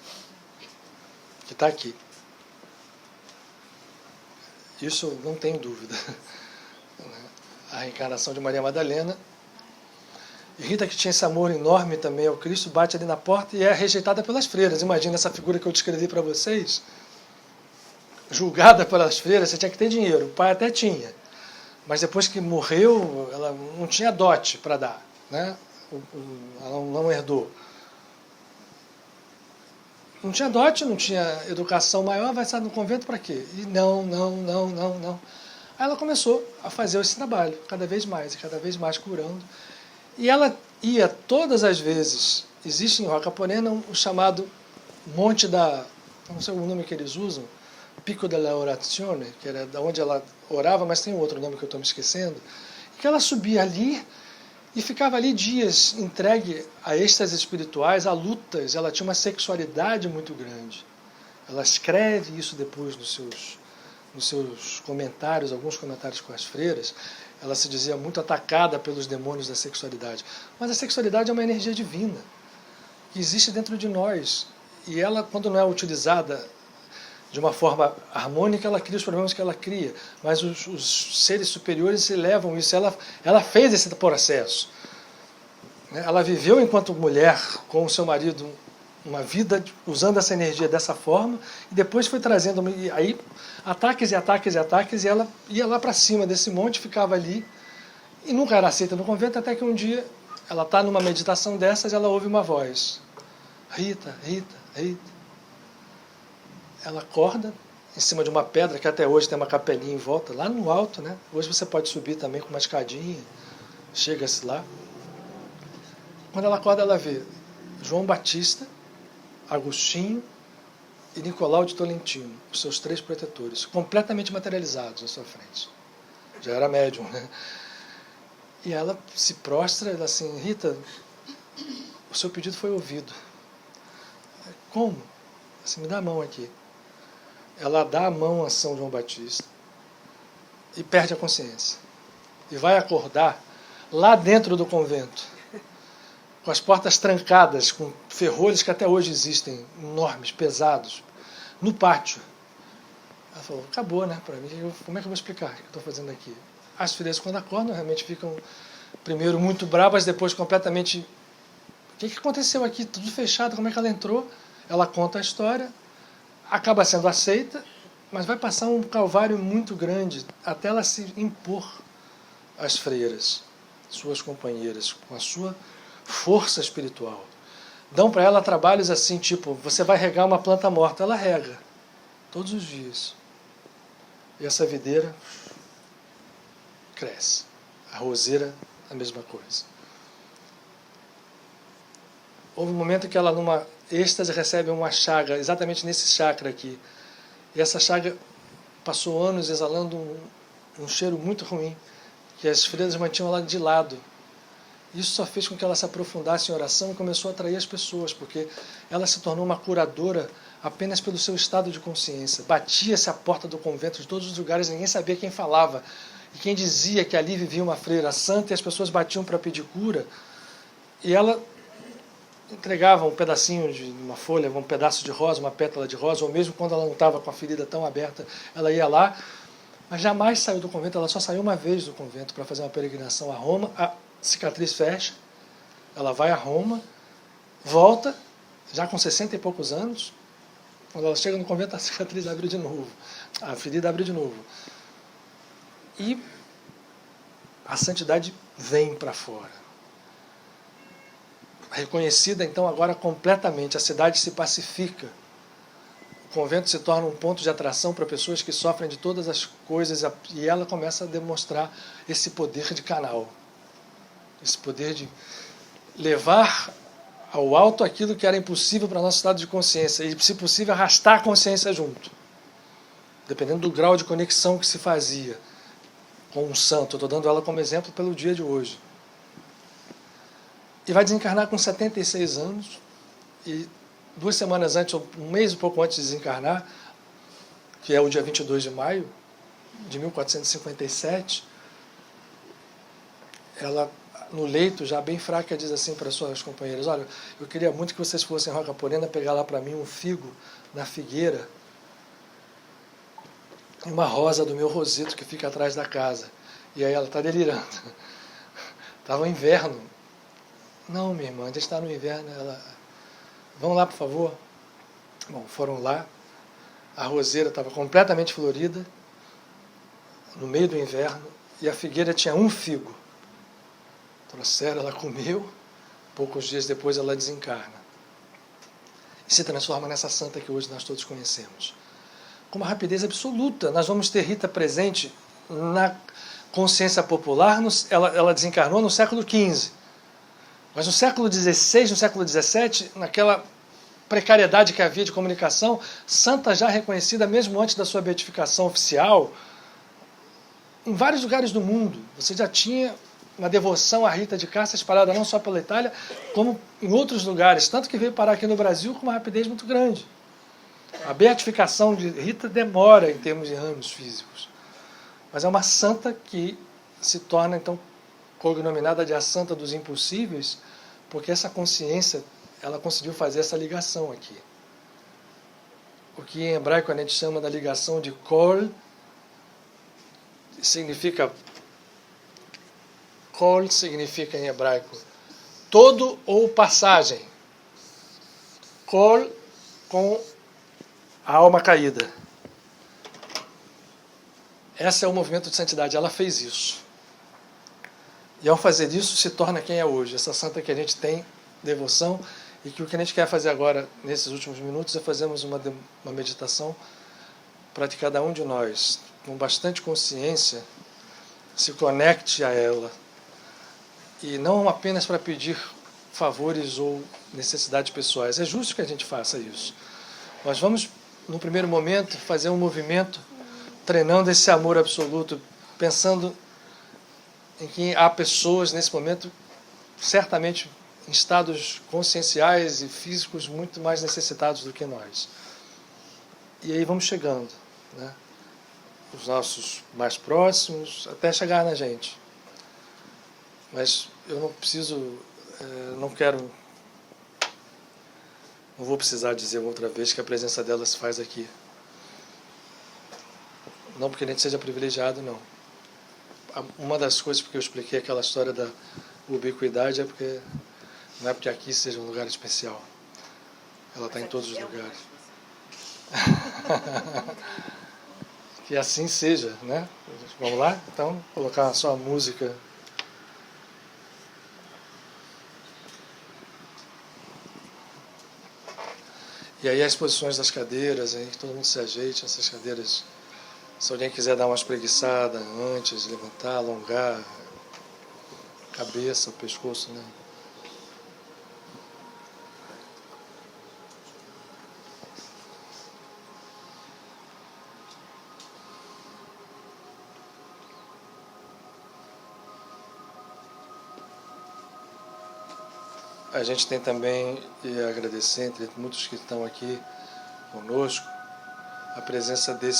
que está aqui. Isso não tem dúvida. A reencarnação de Maria Madalena. E Rita, que tinha esse amor enorme também ao Cristo, bate ali na porta e é rejeitada pelas freiras. Imagina essa figura que eu descrevi para vocês. Julgada pelas freiras, você tinha que ter dinheiro. O pai até tinha. Mas depois que morreu, ela não tinha dote para dar, né? Ela não herdou. Não tinha dote, não tinha educação maior, vai estar no convento para quê? E não. Aí ela começou a fazer esse trabalho, cada vez mais curando. E ela ia todas as vezes, existe em Rocca Porena o chamado Monte da, não sei o nome que eles usam, Pico della Orazione, que era da onde ela orava, mas tem outro nome que eu estou me esquecendo, que ela subia ali e ficava ali dias entregue a êxtases espirituais, a lutas. Ela tinha uma sexualidade muito grande. Ela escreve isso depois nos seus comentários, alguns comentários com as freiras. Ela se dizia muito atacada pelos demônios da sexualidade. Mas a sexualidade é uma energia divina, que existe dentro de nós. E ela, quando não é utilizada de uma forma harmônica, ela cria os problemas que ela cria. Mas os seres superiores se levam isso. Ela fez esse processo. Ela viveu enquanto mulher com o seu marido uma vida usando essa energia dessa forma, e depois foi trazendo aí ataques, e ela ia lá para cima desse monte, ficava ali, e nunca era aceita no convento, até que um dia ela está numa meditação dessas, ela ouve uma voz: Rita, Rita, Rita. Ela acorda em cima de uma pedra, que até hoje tem uma capelinha em volta, lá no alto, né? Hoje você pode subir também com uma escadinha, chega-se lá. Quando ela acorda, ela vê João Batista, Agostinho e Nicolau de Tolentino, os seus 3 protetores, completamente materializados à sua frente. Já era médium, né? E ela se prostra, ela assim: Rita, o seu pedido foi ouvido. Como? Assim, me dá a mão aqui. Ela dá a mão a São João Batista e perde a consciência. E vai acordar lá dentro do convento, com as portas trancadas, com ferrolhos que até hoje existem, enormes, pesados, no pátio. Ela falou: acabou, né? Para mim, como é que eu vou explicar o que eu estou fazendo aqui? As freiras, quando acordam, realmente ficam, primeiro, muito bravas, depois completamente: o que aconteceu aqui? Tudo fechado, como é que ela entrou? Ela conta a história, acaba sendo aceita, mas vai passar um calvário muito grande até ela se impor às freiras, suas companheiras, com a sua força espiritual. Dão para ela trabalhos assim, tipo: você vai regar uma planta morta. Ela rega todos os dias, e essa videira cresce. A roseira, a mesma coisa. Houve um momento que ela, numa êxtase, recebe uma chaga exatamente nesse chakra aqui, e essa chaga passou anos exalando um cheiro muito ruim, que as freiras mantinham ela de lado. Isso só fez com que ela se aprofundasse em oração e começou a atrair as pessoas, porque ela se tornou uma curadora apenas pelo seu estado de consciência. Batia-se à porta do convento de todos os lugares, ninguém sabia quem falava. E quem dizia que ali vivia uma freira santa, e as pessoas batiam para pedir cura. E ela entregava um pedacinho de uma folha, um pedaço de rosa, uma pétala de rosa, ou mesmo quando ela não estava com a ferida tão aberta, ela ia lá, mas jamais saiu do convento. Ela só saiu uma vez do convento para fazer uma peregrinação a Roma. A cicatriz fecha, ela vai a Roma, volta, já com 60 e poucos anos. Quando ela chega no convento, a cicatriz abre de novo, a ferida abre de novo. E a santidade vem para fora. Reconhecida, então, agora completamente, a cidade se pacifica. O convento se torna um ponto de atração para pessoas que sofrem de todas as coisas, e ela começa a demonstrar esse poder de canal. Esse poder de levar ao alto aquilo que era impossível para o nosso estado de consciência, e, se possível, arrastar a consciência junto, dependendo do grau de conexão que se fazia com um santo. Estou dando ela como exemplo pelo dia de hoje. E vai desencarnar com 76 anos, E 2 semanas antes, ou um mês e pouco antes de desencarnar, que é o dia 22 de maio de 1457, ela, no leito, já bem fraca, diz assim para suas companheiras: olha, eu queria muito que vocês fossem em Roca Porena pegar lá para mim um figo na figueira e uma rosa do meu roseto que fica atrás da casa. E aí ela está delirando. Estava o inverno. Não, minha irmã, ainda está no inverno. Ela, vão lá, por favor. Bom, foram lá. A roseira estava completamente florida, no meio do inverno, e a figueira tinha um figo. Trouxeram, ela comeu, poucos dias depois ela desencarna. E se transforma nessa santa que hoje nós todos conhecemos. Com uma rapidez absoluta, nós vamos ter Rita presente na consciência popular, ela desencarnou no século XV. Mas no século XVI, no século XVII, naquela precariedade que havia de comunicação, santa já reconhecida mesmo antes da sua beatificação oficial, em vários lugares do mundo, você já tinha uma devoção a Rita de Cássia espalhada não só pela Itália, como em outros lugares, tanto que veio parar aqui no Brasil com uma rapidez muito grande. A beatificação de Rita demora em termos de anos físicos, mas é uma santa que se torna, então, cognominada de a santa dos impossíveis, porque essa consciência, ela conseguiu fazer essa ligação aqui. O que em hebraico a gente chama da ligação de kol, significa em hebraico todo ou passagem. Kol com a alma caída. Esse é o movimento de santidade, ela fez isso. E ao fazer isso se torna quem é hoje, essa santa que a gente tem devoção, e que o que a gente quer fazer agora, nesses últimos minutos, é fazermos uma meditação para que cada um de nós, com bastante consciência, se conecte a ela. E não apenas para pedir favores ou necessidades pessoais. É justo que a gente faça isso. Nós vamos, no primeiro momento, fazer um movimento treinando esse amor absoluto, pensando em que há pessoas nesse momento, certamente em estados conscienciais e físicos muito mais necessitados do que nós. E aí vamos chegando, né? Os nossos mais próximos, até chegar na gente. Mas eu não preciso, não vou precisar dizer outra vez que a presença dela se faz aqui. Não porque a gente seja privilegiado, não. Uma das coisas porque eu expliquei aquela história da ubiquidade é porque não é porque aqui seja um lugar especial. Ela está em todos os lugares. Que assim seja, né? Vamos lá? Então, colocar só a música. E aí as posições das cadeiras, aí que todo mundo se ajeite, essas cadeiras. Se alguém quiser dar uma espreguiçada antes, levantar, alongar a cabeça, o pescoço, né? A gente tem também, e agradecer, entre muitos que estão aqui conosco, a presença de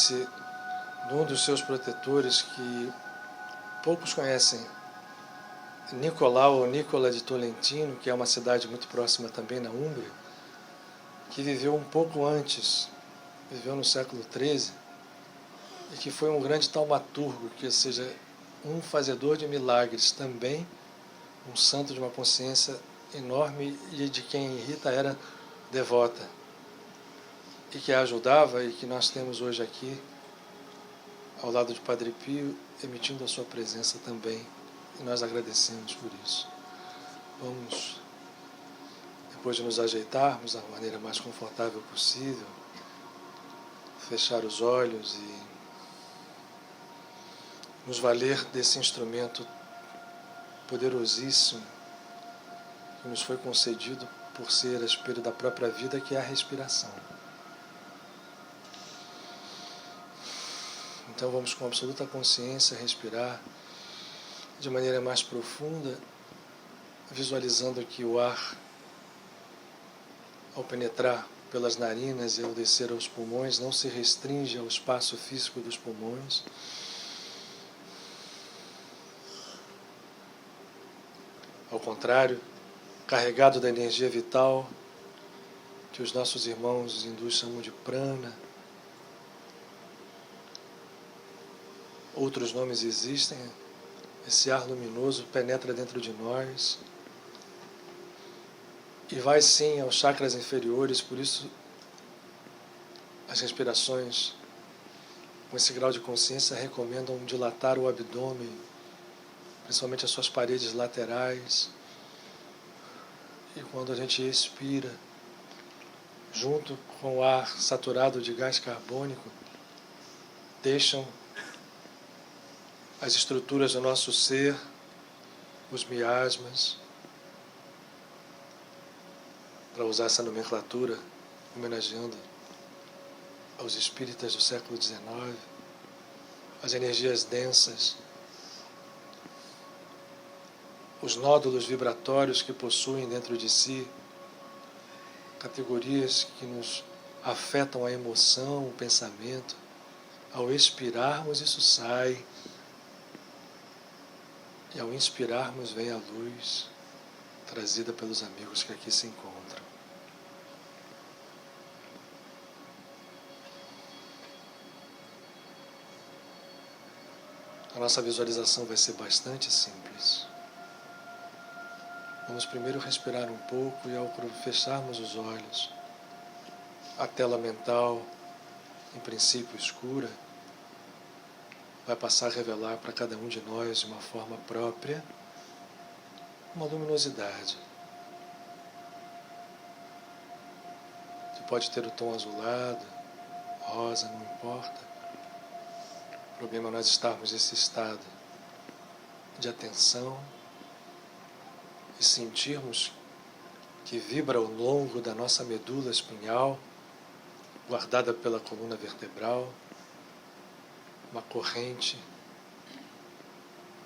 um dos seus protetores que poucos conhecem, Nicolau ou Nicola de Tolentino, que é uma cidade muito próxima também na Úmbria, que viveu um pouco antes, viveu no século XIII, e que foi um grande taumaturgo, que seja um fazedor de milagres também, um santo de uma consciência enorme e de quem Rita era devota, e que a ajudava, e que nós temos hoje aqui, ao lado de Padre Pio, emitindo a sua presença também, e nós agradecemos por isso. Vamos, depois de nos ajeitarmos da maneira mais confortável possível, fechar os olhos e nos valer desse instrumento poderosíssimo que nos foi concedido por ser a espelho da própria vida, que é a respiração. Então vamos com absoluta consciência respirar de maneira mais profunda, visualizando que o ar ao penetrar pelas narinas e ao descer aos pulmões, não se restringe ao espaço físico dos pulmões. Ao contrário, carregado da energia vital, que os nossos irmãos hindus chamam de prana. Outros nomes existem. Esse ar luminoso penetra dentro de nós e vai sim aos chakras inferiores, por isso as respirações com esse grau de consciência recomendam dilatar o abdômen, principalmente as suas paredes laterais. E quando a gente expira, junto com o ar saturado de gás carbônico, deixam as estruturas do nosso ser, os miasmas, para usar essa nomenclatura, homenageando aos espíritas do século XIX, as energias densas, os nódulos vibratórios que possuem dentro de si categorias que nos afetam a emoção, o pensamento. Ao expirarmos, isso sai, e ao inspirarmos, vem a luz trazida pelos amigos que aqui se encontram. A nossa visualização vai ser bastante simples. Vamos primeiro respirar um pouco e ao fecharmos os olhos, a tela mental, em princípio escura, vai passar a revelar para cada um de nós de uma forma própria uma luminosidade que pode ter o tom azulado, rosa, não importa. O problema é nós estarmos nesse estado de atenção e sentirmos que vibra ao longo da nossa medula espinhal, guardada pela coluna vertebral, uma corrente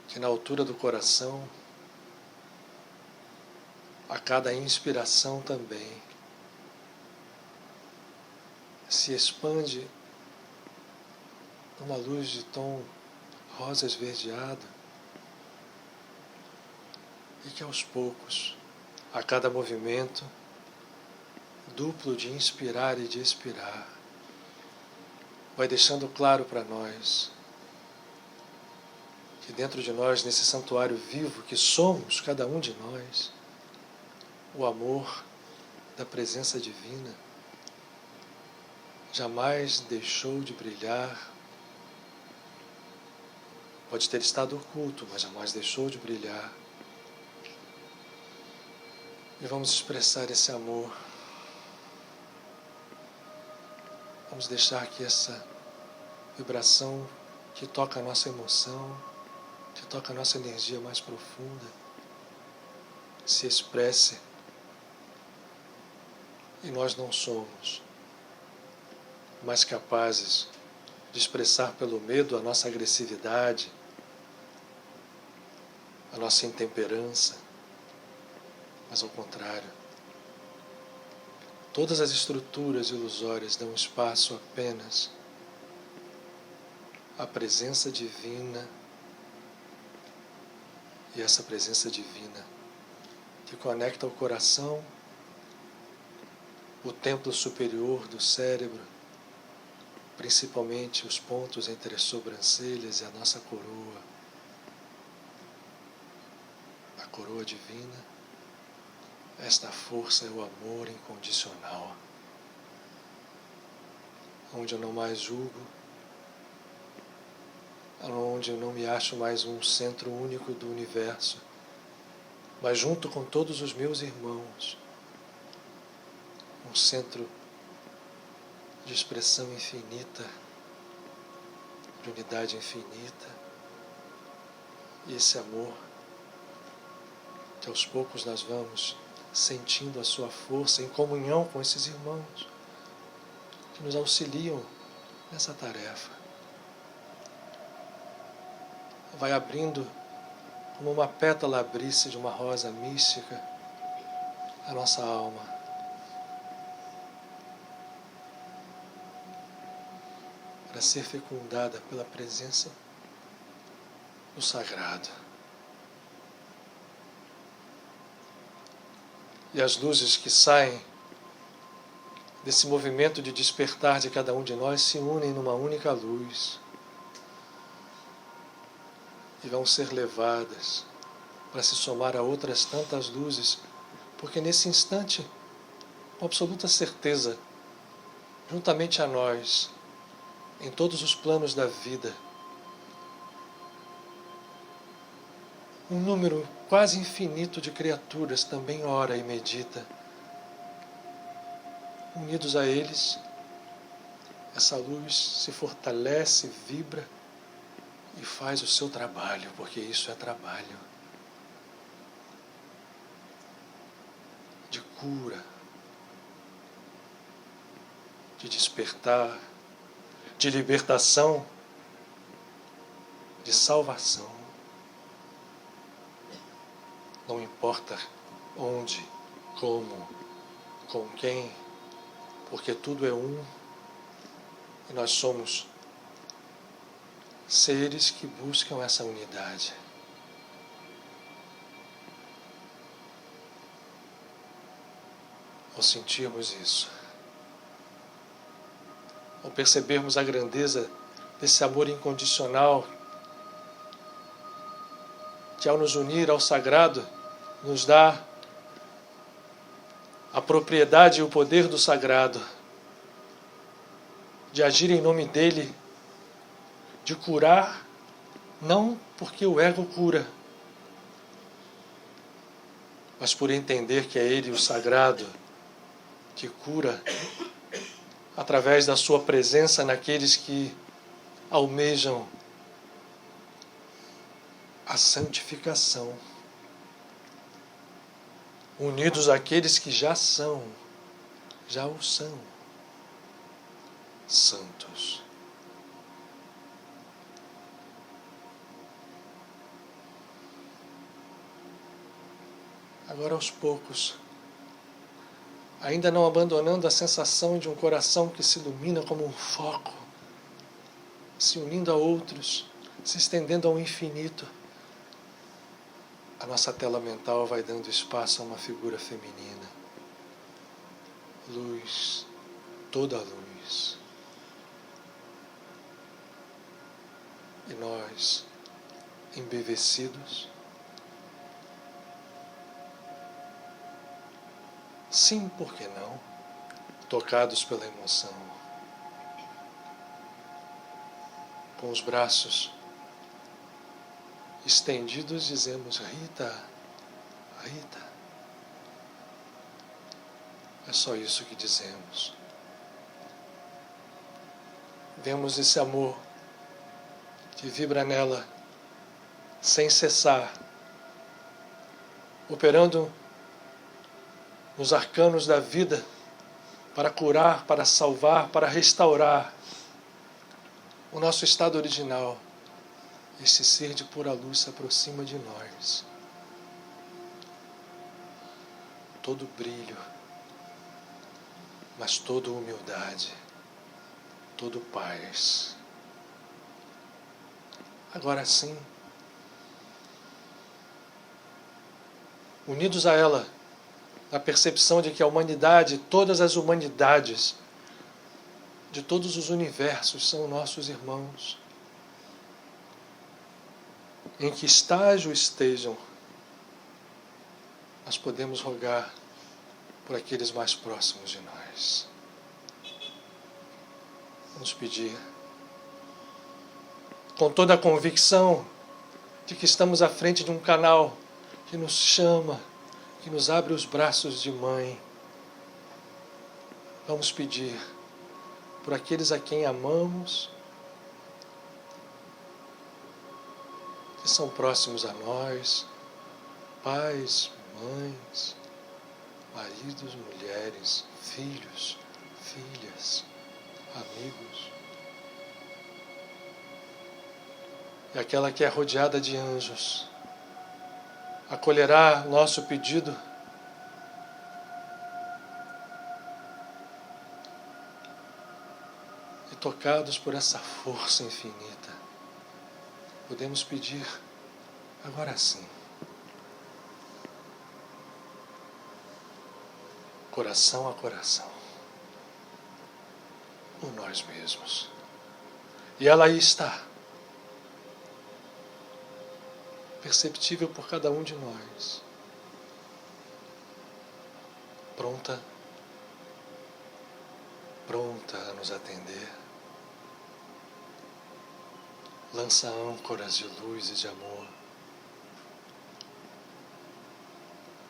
que na altura do coração, a cada inspiração também, se expande numa luz de tom rosa esverdeado e que aos poucos, a cada movimento duplo de inspirar e de expirar, vai deixando claro para nós que dentro de nós, nesse santuário vivo que somos, cada um de nós, o amor da presença divina jamais deixou de brilhar. Pode ter estado oculto, mas jamais deixou de brilhar. E vamos expressar esse amor. Vamos deixar que essa vibração que toca a nossa emoção, que toca a nossa energia mais profunda, se expresse. E nós não somos mais capazes de expressar pelo medo a nossa agressividade, a nossa intemperança, mas ao contrário. Todas as estruturas ilusórias dão espaço apenas à presença divina, e essa presença divina que conecta o coração, o templo superior do cérebro, principalmente os pontos entre as sobrancelhas e a nossa coroa, a coroa divina. Esta força é o amor incondicional, onde eu não mais julgo, onde eu não me acho mais um centro único do universo, mas junto com todos os meus irmãos, um centro de expressão infinita, de unidade infinita, e esse amor que aos poucos nós vamos sentindo a sua força em comunhão com esses irmãos que nos auxiliam nessa tarefa. Vai abrindo como uma pétala abrisse de uma rosa mística a nossa alma. para ser fecundada pela presença do sagrado. E as luzes que saem desse movimento de despertar de cada um de nós se unem numa única luz e vão ser levadas para se somar a outras tantas luzes, porque nesse instante, com absoluta certeza, juntamente a nós, em todos os planos da vida, um número quase infinito de criaturas também ora e medita. Unidos a eles, essa luz se fortalece, vibra e faz o seu trabalho, porque isso é trabalho de cura, de despertar, de libertação, de salvação. Não importa onde, como, com quem, porque tudo é um e nós somos seres que buscam essa unidade. Ao sentirmos isso, ao percebermos a grandeza desse amor incondicional que, ao nos unir ao sagrado, nos dá a propriedade e o poder do sagrado, de agir em nome dele, de curar, não porque o ego cura, mas por entender que é ele, o sagrado, que cura através da sua presença naqueles que almejam a santificação, unidos àqueles que já o são, santos. Agora, aos poucos, ainda não abandonando a sensação de um coração que se ilumina como um foco, se unindo a outros, se estendendo ao infinito, a nossa tela mental vai dando espaço a uma figura feminina. Luz, toda a luz. E nós, embevecidos, sim, por que não? Tocados pela emoção, com os braços estendidos, dizemos: Rita, Rita. É só isso que dizemos. Vemos esse amor que vibra nela sem cessar, operando nos arcanos da vida para curar, para salvar, para restaurar o nosso estado original. Esse ser de pura luz se aproxima de nós. Todo brilho, mas toda humildade, todo paz. Agora sim, unidos a ela, na percepção de que a humanidade, todas as humanidades, de todos os universos, são nossos irmãos. Em que estágio estejam, nós podemos rogar por aqueles mais próximos de nós. Vamos pedir, com toda a convicção de que estamos à frente de um canal que nos chama, que nos abre os braços de mãe. Vamos pedir por aqueles a quem amamos, que são próximos a nós, pais, mães, maridos, mulheres, filhos, filhas, amigos. E aquela que é rodeada de anjos acolherá nosso pedido e tocados por essa força infinita, podemos pedir agora sim, coração a coração, por nós mesmos. E ela aí está, perceptível por cada um de nós, pronta a nos atender, lança âncoras de luz e de amor,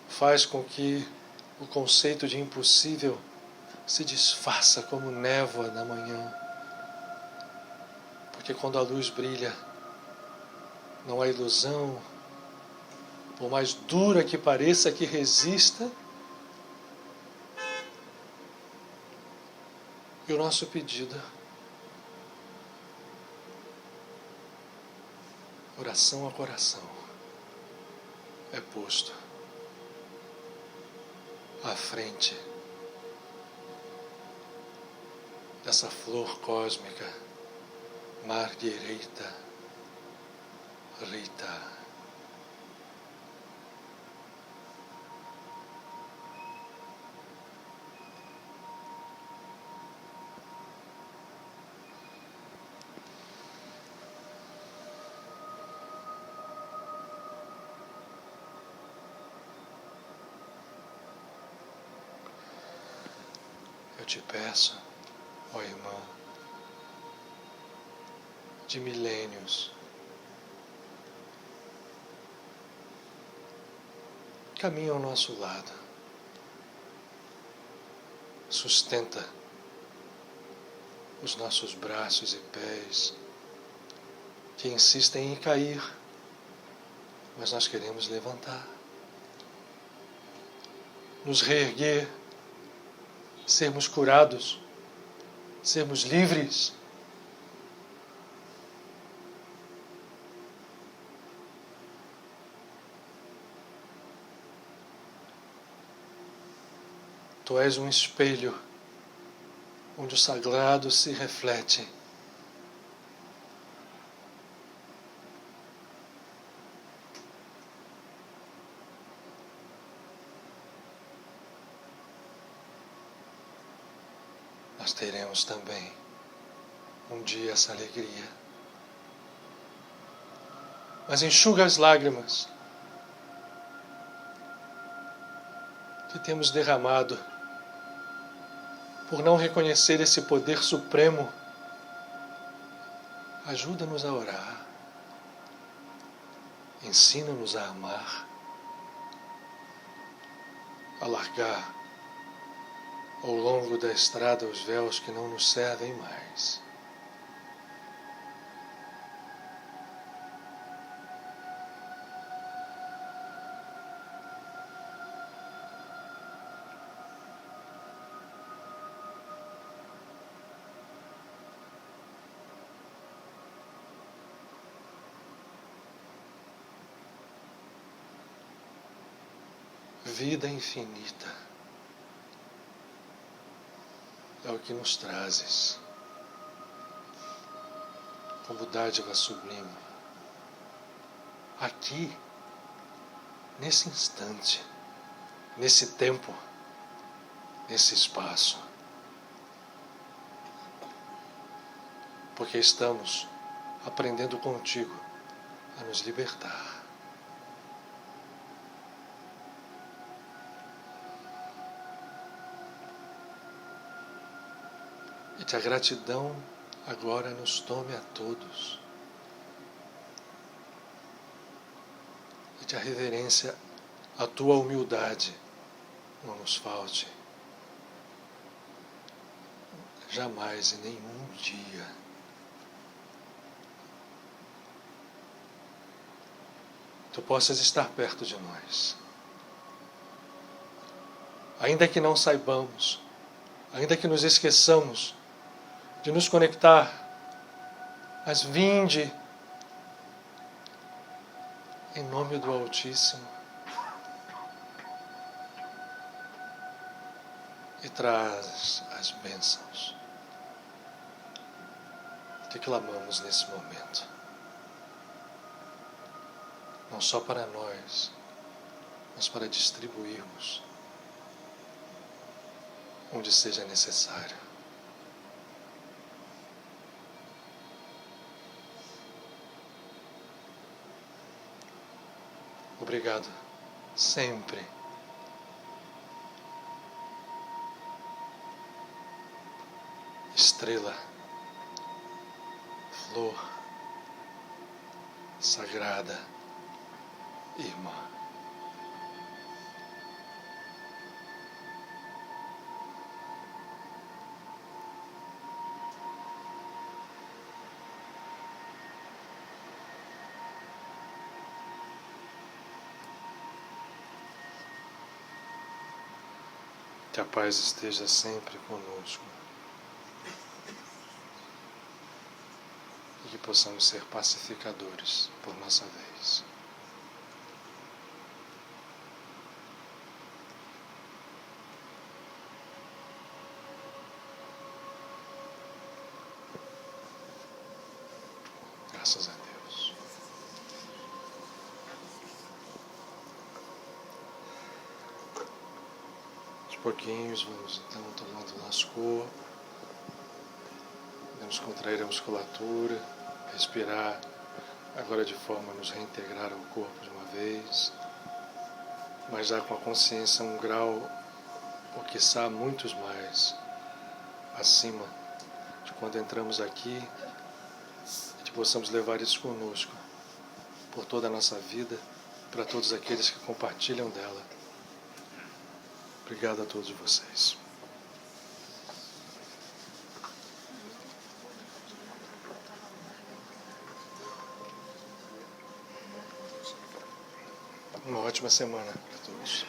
faz com que o conceito de impossível se desfaça como névoa na manhã, porque quando a luz brilha, não há ilusão, por mais dura que pareça, que resista. E o nosso pedido, oração a coração, é posto à frente dessa flor cósmica, Marguerita Rita. Eu te peço, ó irmã, de milênios, caminha ao nosso lado, sustenta os nossos braços e pés, que insistem em cair, mas nós queremos levantar, nos reerguer, sermos curados, sermos livres. Tu és um espelho onde o sagrado se reflete. Nós teremos também um dia essa alegria. Mas enxuga as lágrimas que temos derramado por não reconhecer esse poder supremo. Ajuda-nos a orar, ensina-nos a amar, a largar ao longo da estrada os véus que não nos servem mais. Vida infinita é o que nos trazes como dádiva sublime, aqui, nesse instante, nesse tempo, nesse espaço, porque estamos aprendendo contigo a nos libertar. E que a gratidão agora nos tome a todos. E que a reverência à tua humildade não nos falte. Jamais, em nenhum dia. Tu possas estar perto de nós. Ainda que não saibamos, ainda que nos esqueçamos de nos conectar, mas vinde em nome do Altíssimo e traz as bênçãos. que clamamos nesse momento. Não só para nós, mas para distribuirmos onde seja necessário. Obrigado, sempre. Estrela, flor, sagrada, irmã. Que a paz esteja sempre conosco e que possamos ser pacificadores por nossa vez. Graças a Deus. Aos pouquinhos vamos então tomando o nosso corpo. Vamos contrair a musculatura, respirar agora de forma a nos reintegrar ao corpo de uma vez, mas já com a consciência um grau, ou quiçá muitos mais, acima de quando entramos aqui, e que possamos levar isso conosco por toda a nossa vida, para todos aqueles que compartilham dela. Obrigado a todos vocês. Uma ótima semana para todos.